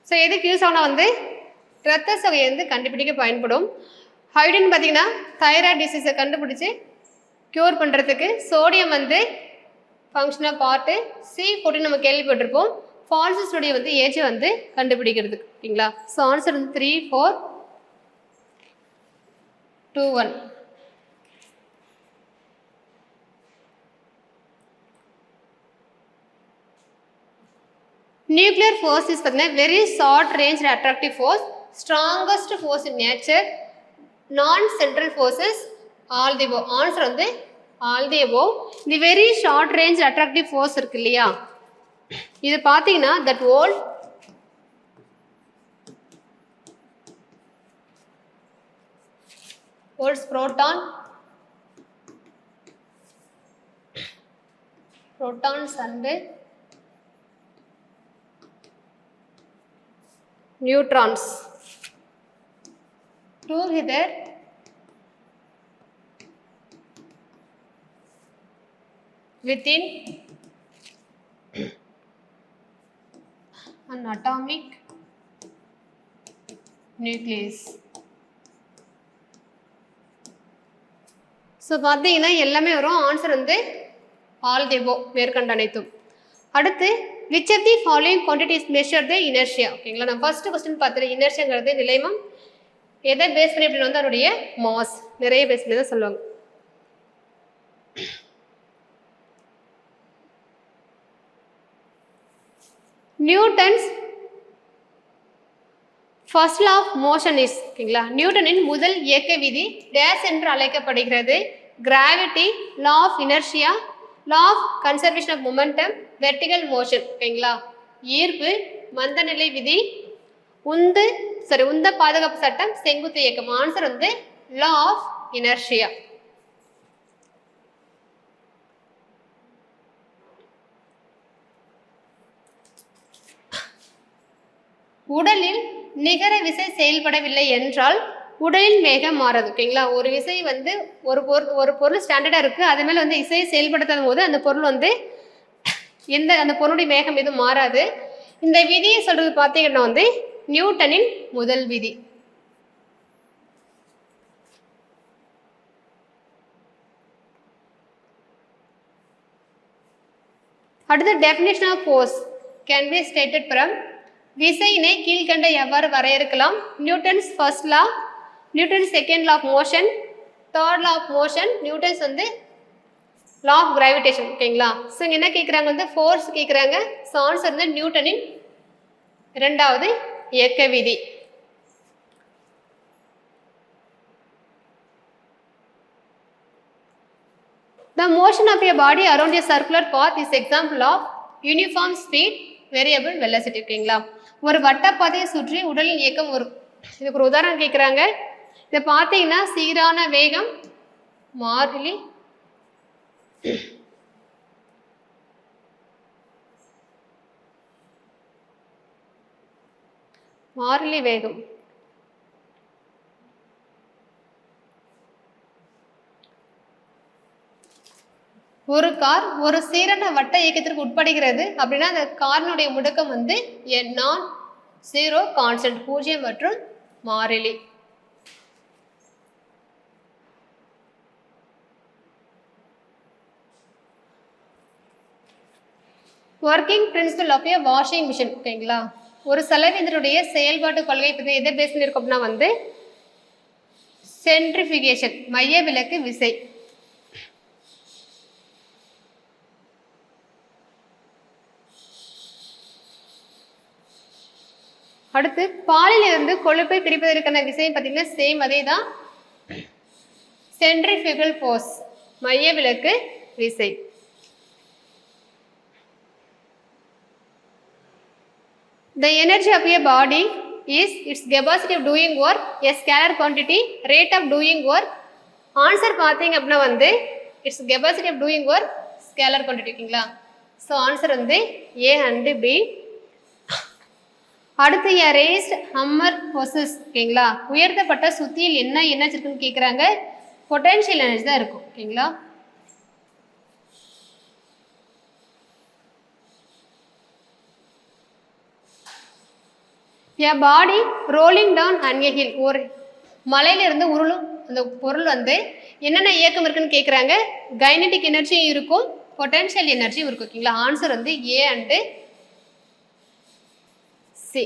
ஸோ எதுக்கு யூஸ் ஆனால் வந்து இரத்த சோகையை வந்து கண்டுபிடிக்க பயன்படும். ஹைட்ரஜன் பார்த்தீங்கன்னா தைராய்டு டிசீஸை கண்டுபிடிச்சி க்யூர் பண்ணுறதுக்கு. சோடியம் வந்து ஃபங்க்ஷனாக பார்ட்டு. C14 நம்ம கேள்விப்பட்டிருப்போம். ஃபால்ஸஸுடைய வந்து ஏஜை வந்து கண்டுபிடிக்கிறதுக்கு. ஓகேங்களா? ஸோ ஆன்சர் வந்து 3, 4, 2, 1. நியூக்ளியர் ஃபோர்ஸ் இஸ் பார்த்தீங்கன்னா very short range attractive force, strongest force in nature, non central forces, all the above. Answer வந்து all the above. The very short range attractive force இருக்கு இல்லையா, இது பார்த்தீங்கன்னா that holds protons and neutrons together within an atomic nucleus. ஸோ பார்த்தீங்கன்னா எல்லாமே வரும். Answer வந்து ஆல் தி அபோவ், மேற்கண்ட அனைத்தும். அடுத்து which of the following quantities measure the inertia? ஓகேங்களா, நான் ஃபர்ஸ்ட் கொஸ்டின் பார்த்துட்டு இனர்ஷியாங்கிறது நிலைமம் எதை பேஸ் பண்ணி அப்படின்னு வந்து அதனுடைய மாஸ் நிறைய பேஸ் பண்ணி தான் சொல்லுவாங்க. Newton's first law of motion is, ஓகேங்களா, நியூட்டனின் முதல் இயக்க விதி டேஸ் என்று அழைக்கப்படுகிறது. Gravity, law of inertia, law of conservation of momentum, vertical motion. ஓகேங்களா, ஈர்ப்பு, மந்தநிலை விதி, உந்து, உந்த பாதுகாப்பு சட்டம் செங்குத்து இயக்கம். ஆன்சர் வந்து லா ஆஃப் இனர்ஷியா. உடலில் நிகர விசை செயல்படவில்லை என்றால் உடலின் வேகம் மாறாது. ஓகேங்களா, ஒரு விசை வந்து ஒரு பொருள் ஸ்டாண்டர்டா இருக்கு, அது மேல வந்து விசையை செயல்படுத்தாத போது அந்த பொருள் வந்து அந்த பொருளுடைய வேகம் எதுவும் மாறாது. இந்த விதியை சொல்றது பார்த்தீங்கன்னா வந்து நியூட்டனின் முதல் விதி. அடுத்து definition of force can be stated from விசையினை கீழ்கண்ட எவ்வாறு வரையறுக்கலாம்? Newton's first law, Newton's second law of motion, third law of motion, Newton's வந்து லா ஆஃப் கிராவிடேஷன். ஓகேங்களா, ஸோ இங்கே என்ன கேட்குறாங்க வந்து ஃபோர்ஸ் கேட்குறாங்க. ஸோ ஆன்சர் வந்து நியூட்டனின் இரண்டாவது இயக்க விதி. The motion of a body around a circular path is example of uniform speed variable velocity. ஓகேங்களா, ஒரு வட்டப்பாதையை சுற்றி உடலின் இயக்கம் ஒரு இதுக்கு ஒரு உதாரணம் கேட்குறாங்க. இதை பார்த்தீங்கன்னா சீரான வேகம், மாறிலி வேகம். ஒரு கார் ஒரு சீரான வட்ட இயக்கத்திற்கு உட்படுகிறது அப்படின்னா அந்த காரினுடைய முடுக்கம் வந்து நான் ஜீரோ கான்ஸ்டன்ட், பூஜ்ஜியம் மற்றும் மாறிலி. Working principle of a washing machine. ஓகேங்களா, ஒரு சலவையினுடைய செயல்பாட்டு கொள்கை பற்றி எதை பேசிட்டு இருக்கோம் அப்படின்னா வந்து சென்ட்ரிஃபிகேஷன், மைய விலக்கு விசை. அடுத்து பாலில் இருந்து கொழுப்பை பிரிப்பதற்கான விசை பார்த்தீங்கன்னா சேம் அதே தான், சென்ட்ரிஃபியூகல் ஃபோர்ஸ், மைய விலக்கு விசை. The energy of a body is its capacity of doing work, a scalar quantity, rate of doing work. Answer பார்த்தீங்க அப்படின்னா வந்து its capacity of doing work, scalar quantity. ஓகேங்களா, ஸோ ஆன்சர் வந்து A and B. அடுத்து a raised hammer possess. ஓகேங்களா, உயர்த்தப்பட்ட சுத்தியில் என்ன energy இருக்குன்னு கேட்குறாங்க. பொட்டன்ஷியல் எனர்ஜி தான் இருக்கும். ஓகேங்களா, a body rolling down on a hill, ஒரு மலையிலிருந்து உருளும் அந்த பொருள் வந்து என்னென்ன இயக்கம் இருக்குன்னு கேட்குறாங்க. கைனடிக் எனர்ஜியும் இருக்கும், பொட்டன்ஷியல் எனர்ஜியும் இருக்கும். ஓகேங்களா, ஆன்சர் வந்து A and C.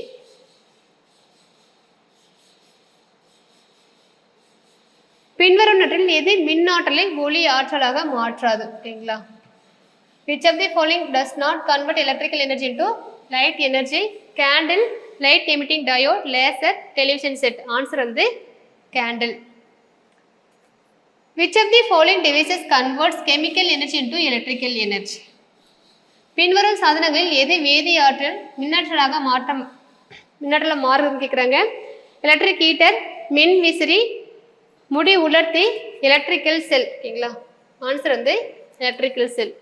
பின்வரும் நற்றில் எது மின்னாற்றலை ஒளி ஆற்றலாக மாற்றாது? ஓகேங்களா, which of the following does not convert electrical energy into light energy? Candle, light emitting diode, laser, television set. Answer வந்து candle. Which of the following devices converts chemical energy into electrical energy? பின்வரும் சாதனங்களில் எது வேதி ஆற்றல் மின்னாற்றலாக மின்னாற்றலாக மாறுதுன்னு கேட்குறாங்க. Electric heater, மின் விசிறி, முடி உலர்த்தி, எலக்ட்ரிக்கல் செல். ஓகேங்களா, ஆன்சர் வந்து electrical sell.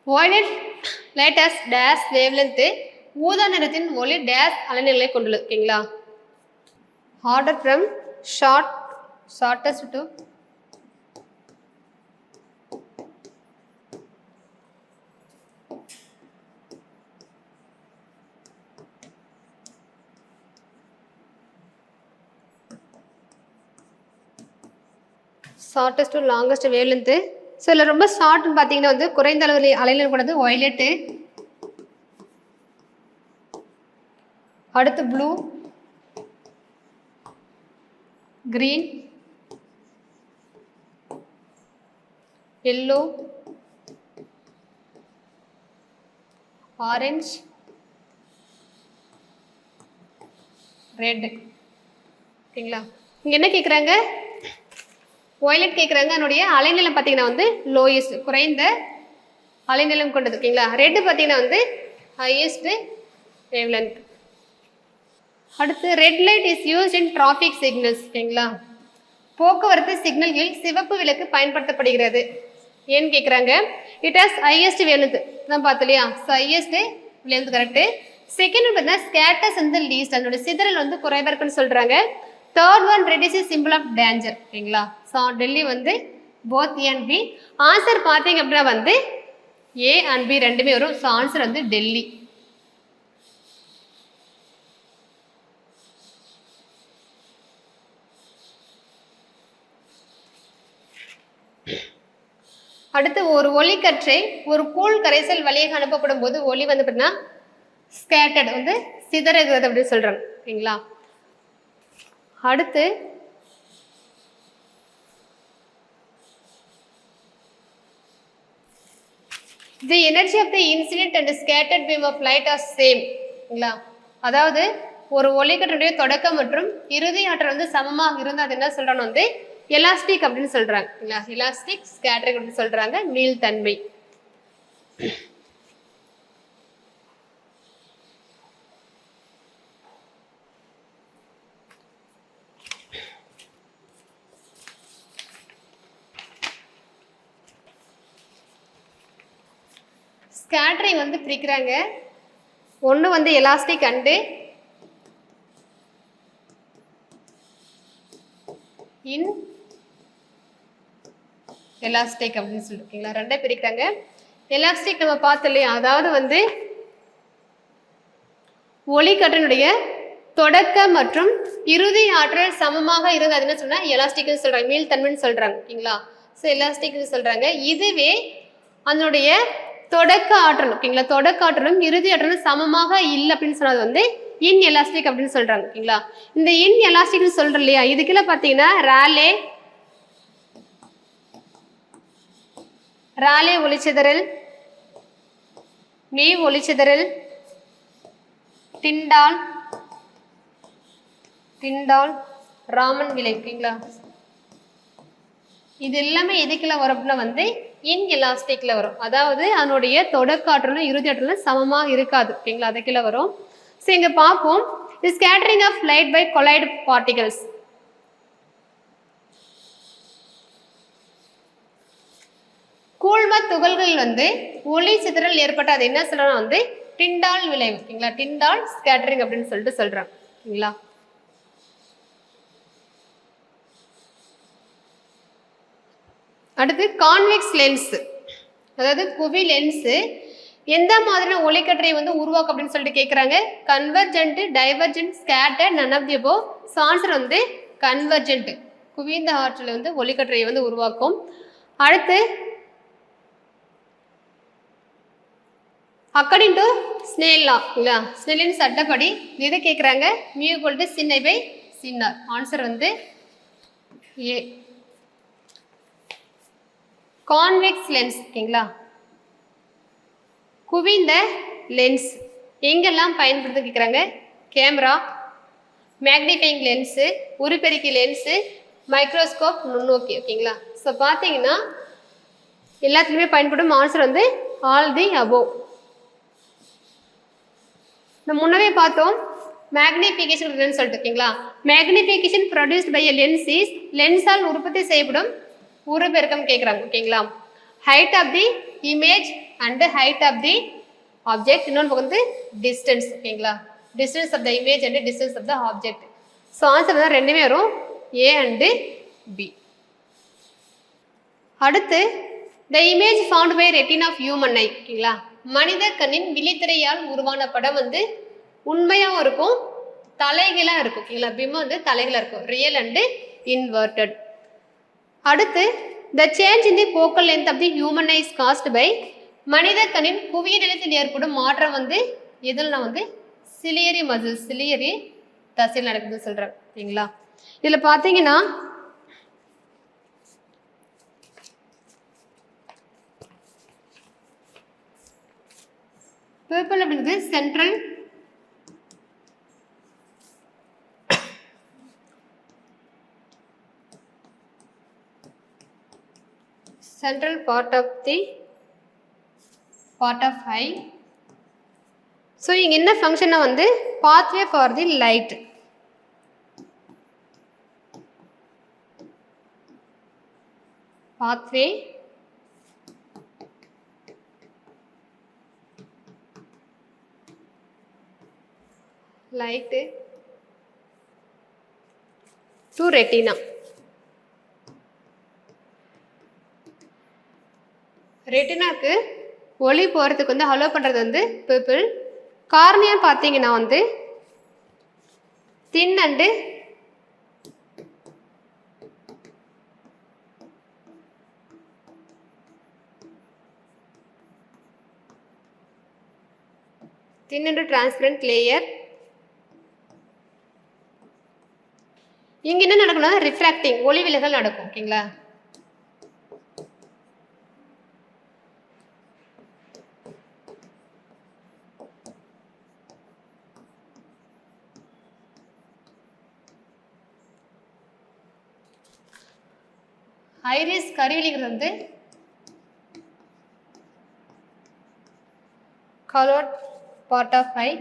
violet light has dash wavelength, ஊதா நிறத்தின் ஒளி dash அலைநீளங்களை கொண்டுள்ளது. ஓகேங்களா, order from shortest to shortest to longest wavelength. So இதில் ரொம்ப ஷார்ட்னு பார்த்தீங்கன்னா வந்து குறைந்த அளவு அலைநீளம் கொண்டது வயலட்டு, அடுத்து blue, green, yellow, orange, red. ஓகேங்களா, இங்கே என்ன கேட்குறாங்க? வயலட் கேட்குறாங்க. அதனுடைய அலைநீளம் பார்த்தீங்கன்னா வந்து லோயஸ்ட், குறைந்த அலைநீளம் கொண்டது ஓகேங்களா. ரெட் பார்த்தீங்கன்னா வந்து ஹையஸ்ட் வேவ்லென்த். அடுத்து red light is used in traffic signals ஓகேங்களா. போக்குவரத்து சிக்னல்களில் சிவப்பு விளக்கு பயன்படுத்தப்படுகிறது. ஏன்னு கேட்குறாங்க. இட் ஹாஸ் ஹையஸ்ட் வேவ்லென்த் தான் பார்த்து இல்லையா. So highest wavelength correct. Second பார்த்தீங்கன்னா ஸ்கேட்டர்ஸ் வந்து லீஸ்ட், அதோட சிதறல் வந்து குறைவாக இருக்குன்னு சொல்கிறாங்க. Third one red is symbol of danger ஓகேங்களா. ஸோ டெல்லி வந்து both A and B. Answer பார்த்தீங்க அப்படின்னா வந்து ஏ அண்ட் பி ரெண்டுமே வரும். ஸோ ஆன்சர் வந்து டெல்லி. அடுத்து ஒரு ஒளிக்கற்றை ஒரு கூழ் கரைசல் வழியாக அனுப்பப்படும் போது ஒளி வந்து பார்த்தீங்கன்னா ஸ்கேட்டர்ட் வந்து சிதறுகிறது அப்படின்னு சொல்றாங்க ஓகேங்களா. அடுத்து the energy of the incident and scattered beam of light are same ஓகேங்களா. அதாவது ஒரு ஒளிக்கற்றையுடைய தொடக்கம் மற்றும் இறுதி ஆற்றல் வந்து சமமாக இருந்தால் அது என்ன சொல்றாங்க வந்து எலாஸ்டிக் அப்படின்னு சொல்றாங்க. எலாஸ்டிக் ஸ்கேட்டரிங் அப்படின்னு சொல்றாங்க. மீள்தன்மை. ஸ்கேட்டரிங் வந்து பிரிக்கிறாங்க. ஒன்று வந்து எலாஸ்டிக் அண்டு இன் எலாஸ்டிக் அப்படின்னு சொல்லிருக்கீங்களா. ரெண்டே பிரிக்கிறாங்க. எலாஸ்டிக் நம்ம பார்த்தோம் இல்லையா, அதாவது வந்து ஒளிக்கற்றினுடைய தொடக்க மற்றும் இறுதி ஆற்றல் சமமாக இருந்து அது என்ன சொன்னா எலாஸ்டிக்னு சொல்றாங்க, மீள்தன்மைன்னு சொல்றாங்க ஓகேங்களா. ஸோ எலாஸ்டிக்னு சொல்றாங்க. இதுவே அதனுடைய தொடக்க ஆற்றல் ஓகேங்களா, தொடக்க ஆற்றலும் இறுதி ஆற்றலும் சமமாக இல்லை அப்படின்னு சொன்னது வந்து இன் எலாஸ்டிக் அப்படின்னு சொல்றாங்க ஓகேங்களா. இந்த இன் எலாஸ்டிக்னு சொல்றோம் இல்லையா, இதுக்குள்ள பார்த்தீங்கன்னா ராலே ஒளிச்சிதறல், நீவ் ஒளிச்சிதறல், டிண்டால் ராமன் விலை ஓகேங்களா. இது எல்லாமே எதுக்குள்ள வரும் அப்படின்னா வந்து இன் எலாஸ்டிக்ல வரும். அதாவது அதனுடைய தொடக்க ஆற்றலும் இறுதி ஆற்றலும் சமமாக இருக்காது ஓகேங்களா, அதுக்குள்ள வரும். ஸோ இங்க பார்ப்போம். The scattering of light by colloid particles. கூழ்ம துகள்கள் வந்து ஒளி சிதறல் ஏற்பட்ட அது என்ன சொல்லணும் வந்து டிண்டால் விளைவு ஓகேங்களா. டிண்டால் ஸ்கேட்டரிங் அப்படின்னு சொல்லிட்டு சொல்றாங்க ஓகேங்களா. அடுத்து கான்வெக்ஸ் லென்ஸ், அதாவது குவி லென்ஸ் எந்த மாதிரியான ஒளிக்கற்றை வந்து உருவாக்கும் அப்படின்னு சொல்லிட்டு கேட்குறாங்க. Convergent, divergent, scatter, none of the above. So answer வந்து கன்வர்ஜென்ட், குவிந்த ஆற்றலை வந்து ஒளிக்கற்றையை வந்து உருவாக்கும். அடுத்து அக்கார்டிங் டு ஸ்னேல் லா இல்லையா, ஸ்னெல்லின் சட்டப்படி எது கேட்குறாங்க, mu equal to sin I by sin R. Answer வந்து ஏ. கான்வெக்ஸ் லென்ஸ் ஓகேங்களா, குவிந்த லென்ஸ் எங்கெல்லாம் பயன்படுத்த கேட்குறாங்க. கேமரா, மேக்னிஃபைங் லென்ஸு, உருப்பெருக்கி லென்ஸு, மைக்ரோஸ்கோப், நுண்ணோக்கி ஓகேங்களா. ஸோ பார்த்தீங்கன்னா எல்லாத்துலேயுமே பயன்படும். ஆன்சர் வந்து ஆல் தி அபோவ். நம்ம முன்னவே பார்த்தோம் மேக்னிஃபிகேஷன் லென்ஸ் சொல்லிட்டு ஓகேங்களா. Magnification produced by a lens is லென்ஸால் உற்பத்தி செய்யப்படும் உருப்பெருக்கம் கேட்குறாங்க ஓகேங்களா. Height of the image and height of the object. இன்னொன்று வந்து டிஸ்டன்ஸ் ஓகேங்களா, distance of the image and distance of the object. So answer தான் ரெண்டுமே வரும், ஏ அண்டு பி. அடுத்து the image found by retina of human eye ஓகேங்களா. மனித கண்ணின் விழித்திரையால் உருவான படம் வந்து உண்மையாகவும் இருக்கும், தலைகளாக இருக்கும் ஓகேங்களா. பிம்பம் வந்து தலைகளாக இருக்கும், ரியல் அண்டு இன்வெர்டட். அடுத்து the change in the focal length of the human eyes caused by மனித கண்ணின் குவிய நிலையத்தில் ஏற்படும் மாற்றம் வந்து எதுனா வந்து சிலியரி மசில், சிலியரி தசையில் நடக்குதுன்னு சொல்கிறாங்க ஓகேங்களா. இதில் பார்த்தீங்கன்னா பர்பிள் அப்படிங்கிறது central part of the part of eye. So இங்கே என்ன ஃபங்க்ஷனை வந்து pathway for the light. pathway light to retina. ரெட்டினாக்கு ஒளி போகிறதுக்கு வந்து அலோ பண்ணுறது வந்து பர்பிள். கார்னியா பார்த்தீங்கன்னா வந்து தின் அண்டு டிரான்ஸ்பரண்ட் லேயர். இங்கே என்ன நடக்கும்னா ரிஃப்ராக்டிங் ஒளி விலகல் நடக்கும். ஓகேங்களா? ஐரிஸ் கருவிலிங்கிறது வந்து colored part of eye.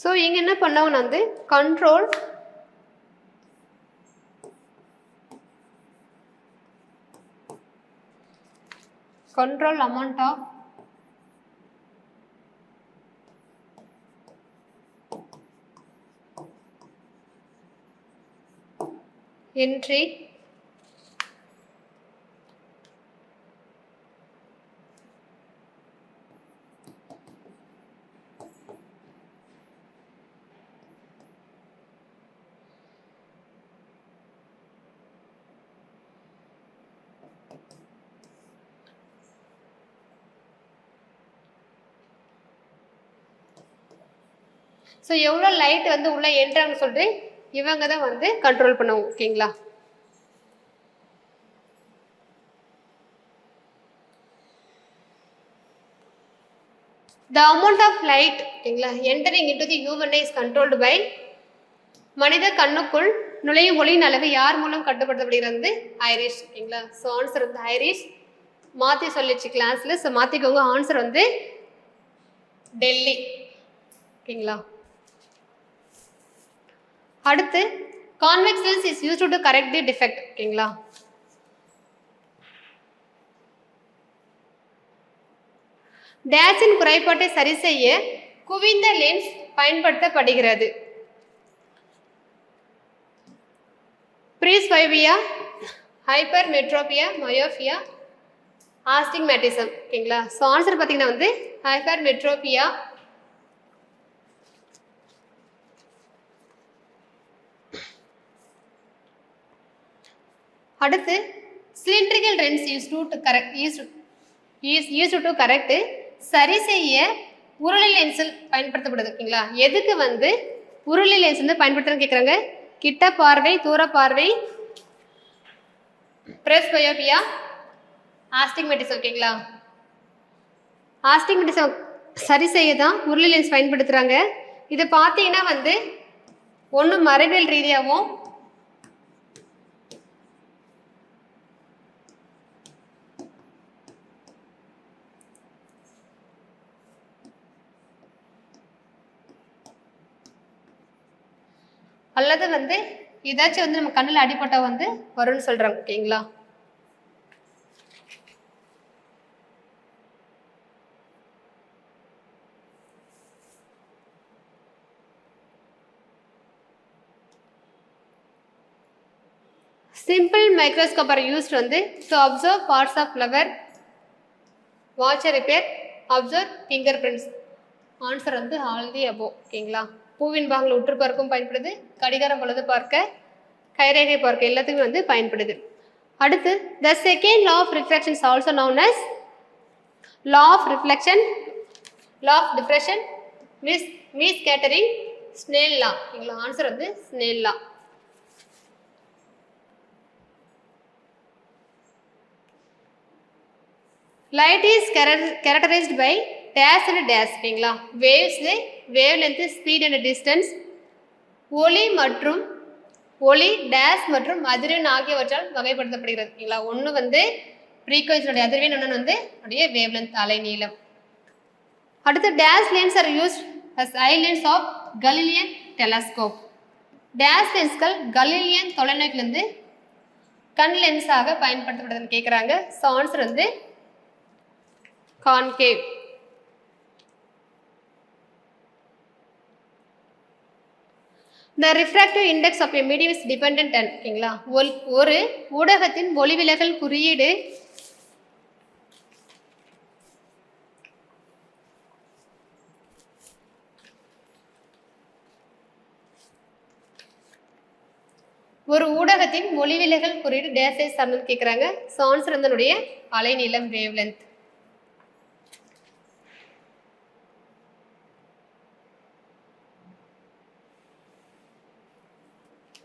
So இங்கே என்ன பண்ணாங்கன்னா வந்து control amount of entry so எவ்வளோ லைட் வந்து உள்ளே என்ட்ராங்கன்னு சொல்லிட்டு இவங்க தான் வந்து கண்ட்ரோல் பண்ணுவோம். ஓகேங்களா? The amount of light ஓகேங்களா entering into the human eye is controlled by மனித கண்ணுக்குள் நுழையும் ஒளியின் அளவு யார் மூலம் கட்டுப்படுத்தப்படுகிறது? ஐரிஸ். ஓகேங்களா? ஸோ ஆன்சர் வந்து ஐரிஸ். மாற்றி சொல்லிச்சு கிளாஸில். ஸோ மாற்றிக்கோங்க. ஆன்சர் வந்து டெல்லி. ஓகேங்களா? அடுத்து convex lens is used to correct the defect. ஓகேங்களா? டேஸின் குறைபாட்டை சரி செய்ய குவிந்த லென்ஸ் பயன்படுத்தப்படுகிறது. பிரீஸ்பைபியா, ஹைப்பர்மெட்ரோபியா, மயோபியா, ஆஸ்டிக்மேட்டிசம். ஓகேங்களா? ஸோ ஆன்சர் பார்த்தீங்கன்னா வந்து ஹைப்பர்மெட்ரோபியா. அடுத்து cylindrical lens used to correct சரி செய்ய உருளை லென்ஸில் பயன்படுத்தப்படுது. ஓகேங்களா? எதுக்கு வந்து உருளை லென்ஸ் வந்து பயன்படுத்துறதுன்னு கேட்குறாங்க. கிட்ட பார்வை, தூர பார்வை, பிரஸ்பயோபியா, ஆஸ்டிக்மேட்டிசம். ஓகேங்களா? ஆஸ்டிக்மேட்டிசம் சரி செய்ய தான் உருளை லென்ஸ் பயன்படுத்துகிறாங்க. இதை பார்த்தீங்கன்னா வந்து ஒன்று மரபியல் ரீதியாகவும் அல்லது வந்து ஏதாச்சும் வந்து நம்ம கண்ணில் அடிப்பட்டா வந்து வரும்னு சொல்றாங்க. ஓகேங்களா? சிம்பிள் மைக்ரோஸ்கோப் ஆர் யூஸ்ட் வந்து to observe parts of flower, watch repair, observe fingerprints. Answer வந்து ஆல் தி அபோவ். ஓகேங்களா? பூவின் பாகங்கள் உற்று பார்க்கவும் பயன்படுது, கடிகாரம் பொழுது பார்க்க, கைரேகை பார்க்க எல்லாத்துக்குமே வந்து பயன்படுது. அடுத்து the second law of refraction is also known as law of reflection, law of diffraction, Miss scattering, Snell law. ஓகேங்களா? ஆன்சர் வந்து Snell law. Light is characterized by dash and dash. ஓகேங்களா? waves, wave length, speed and distance, ஒளி மற்றும் ஒளி days மற்றும் அதிர்வெண் ஆகியவற்றால் வகைப்படுத்தப்படுகிறது. ஓகேங்களா, ஒன்று வந்து ஃப்ரீக்வன்சியோடைய அதிர்வெண், ஒன்று வந்து உடைய வேவ்லென்த் அலைநீளம். அடுத்து these lens are used as eye lens of Galilean telescope. These லென்ஸ்கள் கலீலியன் தொலைநோக்கிலிருந்து கண் லென்ஸாக பயன்படுத்தப்படுதுன்னு கேட்குறாங்க. ஸோ ஆன்சர் வந்து concave. The refractive index of a medium is dependent on. ஓகேங்களா, ஒரு ஊடகத்தின் ஒளிவிலகல் குறியீடு டேஸை சார்ந்து கேட்குறாங்க. ஸோ ஆன்சர் வந்து அலைநீளம் wavelength.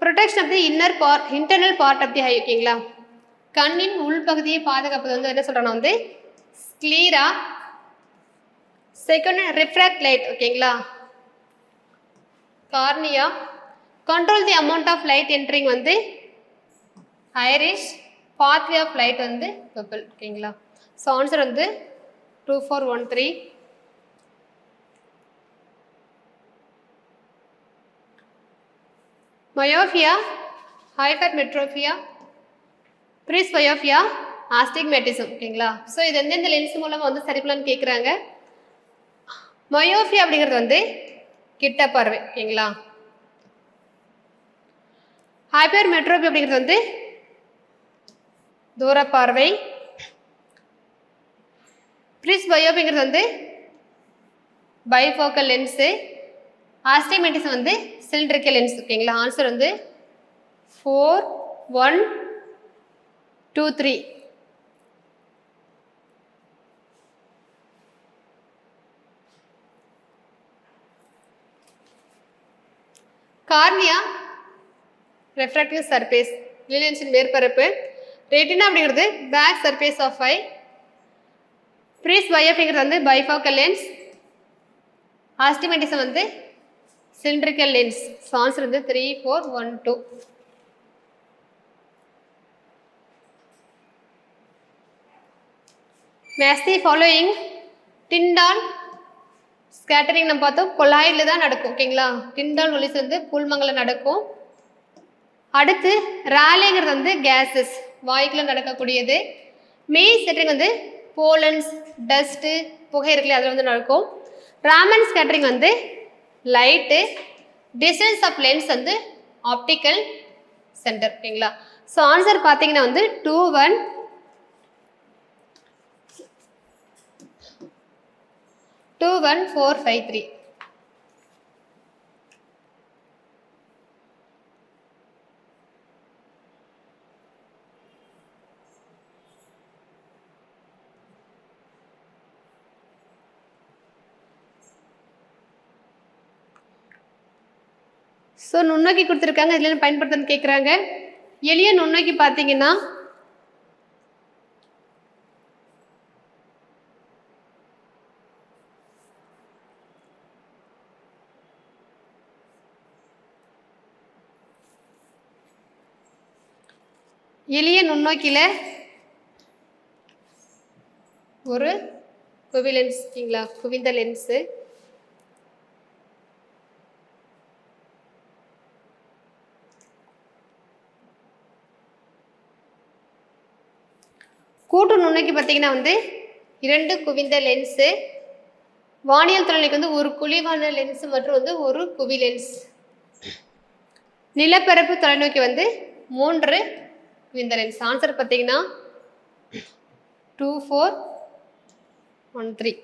Protection of the internal part of the eye. ஓகேங்களா, கண்ணின் உள்பகுதியை பாதுகாப்பது வந்து என்ன சொல்றாங்க வந்து ஸ்க்ளீரா. Second refract light. ஓகேங்களா, cornea. Control the amount of light entering வந்து ஐரிஷ். பாத்வே ஆஃப் லைட் வந்து பபிள். ஓகேங்களா, ஸோ ஆன்சர் வந்து 2413. Myopia, hypermetropia, presbyopia, astigmatism. ஓகேங்களா, ஸோ இது எந்தெந்த லென்ஸ் மூலமாக வந்து சரி பண்ணலான்னு கேட்குறாங்க. மயோபியா அப்படிங்கிறது வந்து கிட்ட பார்வை. ஓகேங்களா, ஹைப்பர்மெட்ரோபியா அப்படிங்கிறது வந்து தூர பார்வை. பிரிஸ்பயோபிங்கிறது வந்து பைஃபோக்கல் லென்ஸு. ஆஸ்டிக்மேட்டிசம் வந்து சிலிண்ட்ரிக்கல் லென்ஸ். ஓகேங்களா, ஆன்சர் வந்து 4123. கார்னியா ரெஃப்ராக்டிவ் சர்ஃபேஸ், லென்ஸின் மேற்பரப்பு. ரெட்டினா அப்படிங்கிறது பேக் சர்ஃபேஸ் ஆஃப் ஐ. பிரிஸ்பயோபிங்கிறது வந்து பைஃபோக்கல் லென்ஸ். ஆஸ்டிக்மேட்டிசம் வந்து சிலிண்ட்ரிக்கல் லென்ஸ். ஸோ ஆன்சர் வந்து 3412. Match the following. Tyndall scattering நம்ம பார்த்தோம், கொலாய்டில் தான் நடக்கும். ஓகேங்களா, டிண்டால் ஒலிஸ் வந்து புல்மங்களில் நடக்கும். அடுத்து ராலேங்கிறது வந்து கேஸஸ், வாய்க்குள்ள நடக்கக்கூடியது. மீ ஸ்கேட்டரிங் வந்து போலன்ஸ், டஸ்ட்டு, புகை இருக்குல்ல, அதில் வந்து நடக்கும். ராமன் ஸ்கேட்டரிங் வந்து லைட்டு. டிஸ்டன்ஸ் ஆஃப் லென்ஸ் வந்து ஆப்டிக்கல் சென்டர். ஓகேங்களா, ஸோ ஆன்சர் பார்த்தீங்கன்னா வந்து 21453. ஸோ நுண்ணோக்கி கொடுத்துருக்காங்க, இதில் பயன்படுத்தணும்னு கேட்குறாங்க. எளிய நுண்ணோக்கி பார்த்தீங்கன்னா எளிய நுண்ணோக்கியில் ஒரு குவிலென்ஸ். ஓகேங்களா, குவிந்த லென்ஸு. கூட்டு நுண்ணோக்கி பார்த்தீங்கன்னா வந்து 2 குவிந்த லென்ஸு. வானியல் தொலைநோக்கி வந்து ஒரு குழிவான லென்ஸ் மற்றும் வந்து ஒரு குவி லென்ஸ். நிலப்பரப்பு தொலைநோக்கி வந்து 3 குவிந்த லென்ஸ். ஆன்சர் பார்த்தீங்கன்னா 2413.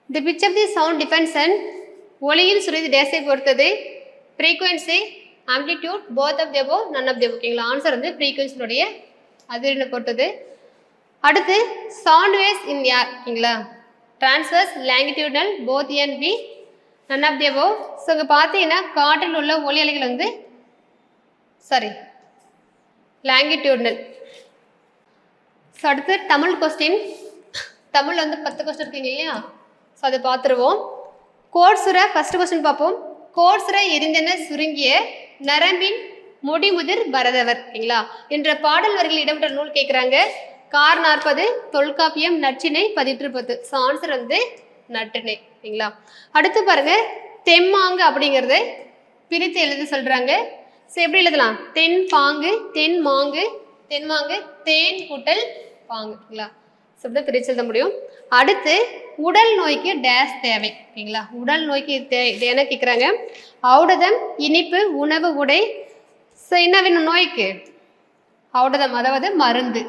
The pitch of the sound depends on ஒலியின் சுருதி டேஸை பொறுத்தது. Frequency, amplitude, both of the above, none of the above. ஓகேங்களா, ஆன்சர் வந்து ஃப்ரீக்வன்சினுடைய அதிர்வெண்ணை பொறுத்தது. அடுத்து சவுண்ட் வேவ்ஸ் இன் ஏர். ஓகேங்களா, transverse, longitudinal, both and B, none of the above. So இங்கே பார்த்தீங்கன்னா காற்றில் உள்ள ஒலி அலைகள் வந்து சாரி லாங்கிடியூட்னல். ஸோ அடுத்து தமிழ் கொஸ்டின். தமிழ் வந்து 10 கொஸ்டின் இருக்குங்க இல்லையா? ஸோ அதை பார்த்துருவோம். கோட்சுர ஃபர்ஸ்ட் கொஸ்டின் பார்ப்போம். கோட்சுர எரிந்தென சுருங்கிய நரம்பின் முடிமுதிர் பரதவர் ஓகேங்களா என்ற பாடல் வரிகள் இடம்பெற்ற நூல் கேட்குறாங்க. Car 40, Tolkappiyam, Natrinai, 10. So answer வந்து நற்றிணை ஓகேங்களா. அடுத்து பாருங்க, தெம்மாங்கு அப்படிங்கிறத பிரித்து எழுத சொல்றாங்க. ஸோ எப்படி எழுதலாம்? தென் பாங்கு, தென் மாங்கு, தென்மாங்கு, தேன் கூட்டல் பாங்கு ஓகேங்களா. ஸோ இப்படி பிரித்து எழுத முடியும். அடுத்து உடல் நோய்க்கு டேஸ் தேவை ஓகேங்களா. உடல் நோய்க்கு இது என்ன கேட்குறாங்க? ஔடதம், இனிப்பு, உணவு, உடை. ஸோ என்ன வேணும் நோய்க்கு? ஔடதம், அதாவது மருந்து.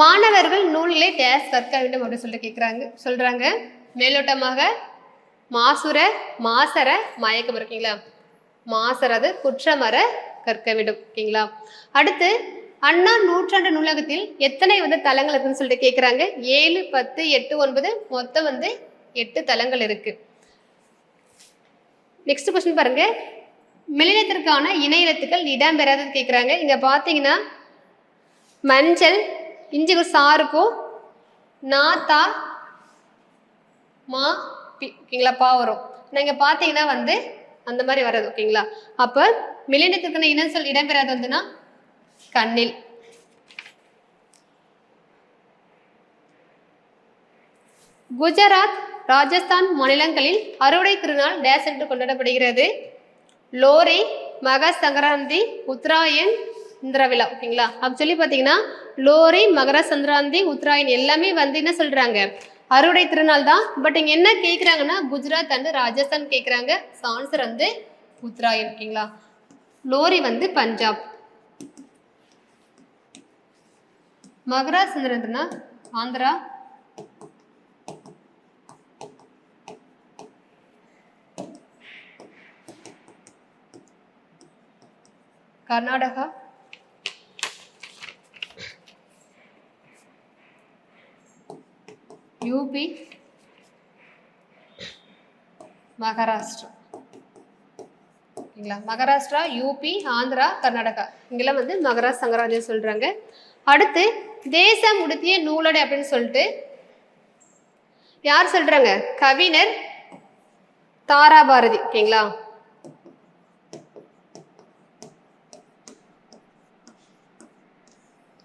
மாணவர்கள் நூலிலே டேஸ் கற்க வேண்டும் அப்படின்னு சொல்லிட்டு சொல்றாங்க. மேலோட்டமாக மாசுர, மாசர, மயக்கம் இருக்கீங்களா. மாசரது குற்றமற கற்க வேண்டும் ஓகேங்களா. அடுத்து அண்ணா நூற்றாண்டு நூலகத்தில் எத்தனை வந்து தலங்கள் இருக்குன்னு சொல்லிட்டு கேட்குறாங்க. 7, 10, 8, 9 மொத்தம் வந்து 8 தலங்கள் இருக்கு. நெக்ஸ்ட் கொஸ்டின் பாருங்க, மெல்லினத்திற்கான இணை எழுத்துக்கள் இடம்பெறாதது கேட்குறாங்க. இங்க பார்த்தீங்கன்னா மஞ்சள், இஞ்சி சாருக்கும் நாத்தா மா பி ஓகேங்களா பா வரும். நீங்கள் பார்த்தீங்கன்னா வந்து அந்த மாதிரி வர்றது ஓகேங்களா. அப்போ மெல்லினத்திற்கான இனம் சொல் இடம்பெறாது வந்துன்னா கண்ணில். குஜராத், ராஜஸ்தான் மாநிலங்களில் அறுவடை திருநாள் டேஸ் என்று கொண்டாடப்படுகிறது. லோரி, மகர சங்கராந்தி, உத்தராயன், இந்திர விழா ஓகேங்களா. அப்படி சொல்லி பார்த்தீங்கன்னா லோரி, மகர சங்கராந்தி, உத்தராயன் எல்லாமே வந்து என்ன சொல்றாங்க? அறுவடை திருநாள் தான். பட் இங்க என்ன கேட்குறாங்கன்னா குஜராத் அண்ட் ராஜஸ்தான் கேட்குறாங்க. ஆன்சர் வந்து உத்தராயன் ஓகேங்களா. லோரி வந்து பஞ்சாப். மகர சங்கராந்தினா ஆந்திரா. கர்நாடகா. யூபி, மகாராஷ்டிரா ஓகேங்களா. மகாராஷ்டிரா, யூபி, ஆந்திரா, கர்நாடகா இங்கெல்லாம் வந்து மகர சங்கராந்தி சொல்றாங்க. அடுத்து தேசம் உடுத்திய நூலடை அப்படின்னு சொல்லிட்டு யார் சொல்றாங்க? கவிஞர் தாராபாரதி ஓகேங்களா.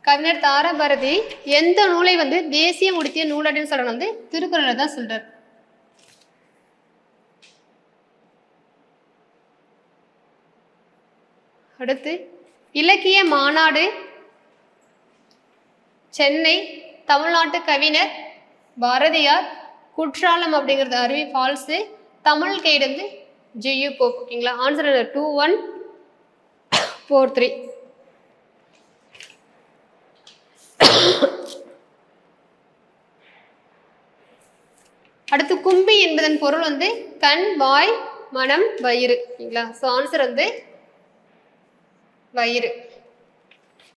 கவிஞர் தாராபாரதி எந்த நூலை வந்து தேசியம் உடுத்திய நூலடின்னு சொல்லணும் வந்து திருக்குறளை தான் சொல்றார். அடுத்து இலக்கிய மாநாடு, சென்னை, தமிழ்நாட்டு கவிஞர் பாரதியார், குற்றாலம் அப்படிங்கிறது அருவி ஃபால்ஸு, தமிழ் கைடு வந்து ஜியு போப் ஓகேங்களா. ஆன்சர் 2, 1, 4, 3. அடுத்து கும்பி என்பதன் பொருள் வந்து கண், வாய், மனம், வயிறு ஓகேங்களா. ஸோ ஆன்சர் வந்து வயிறு.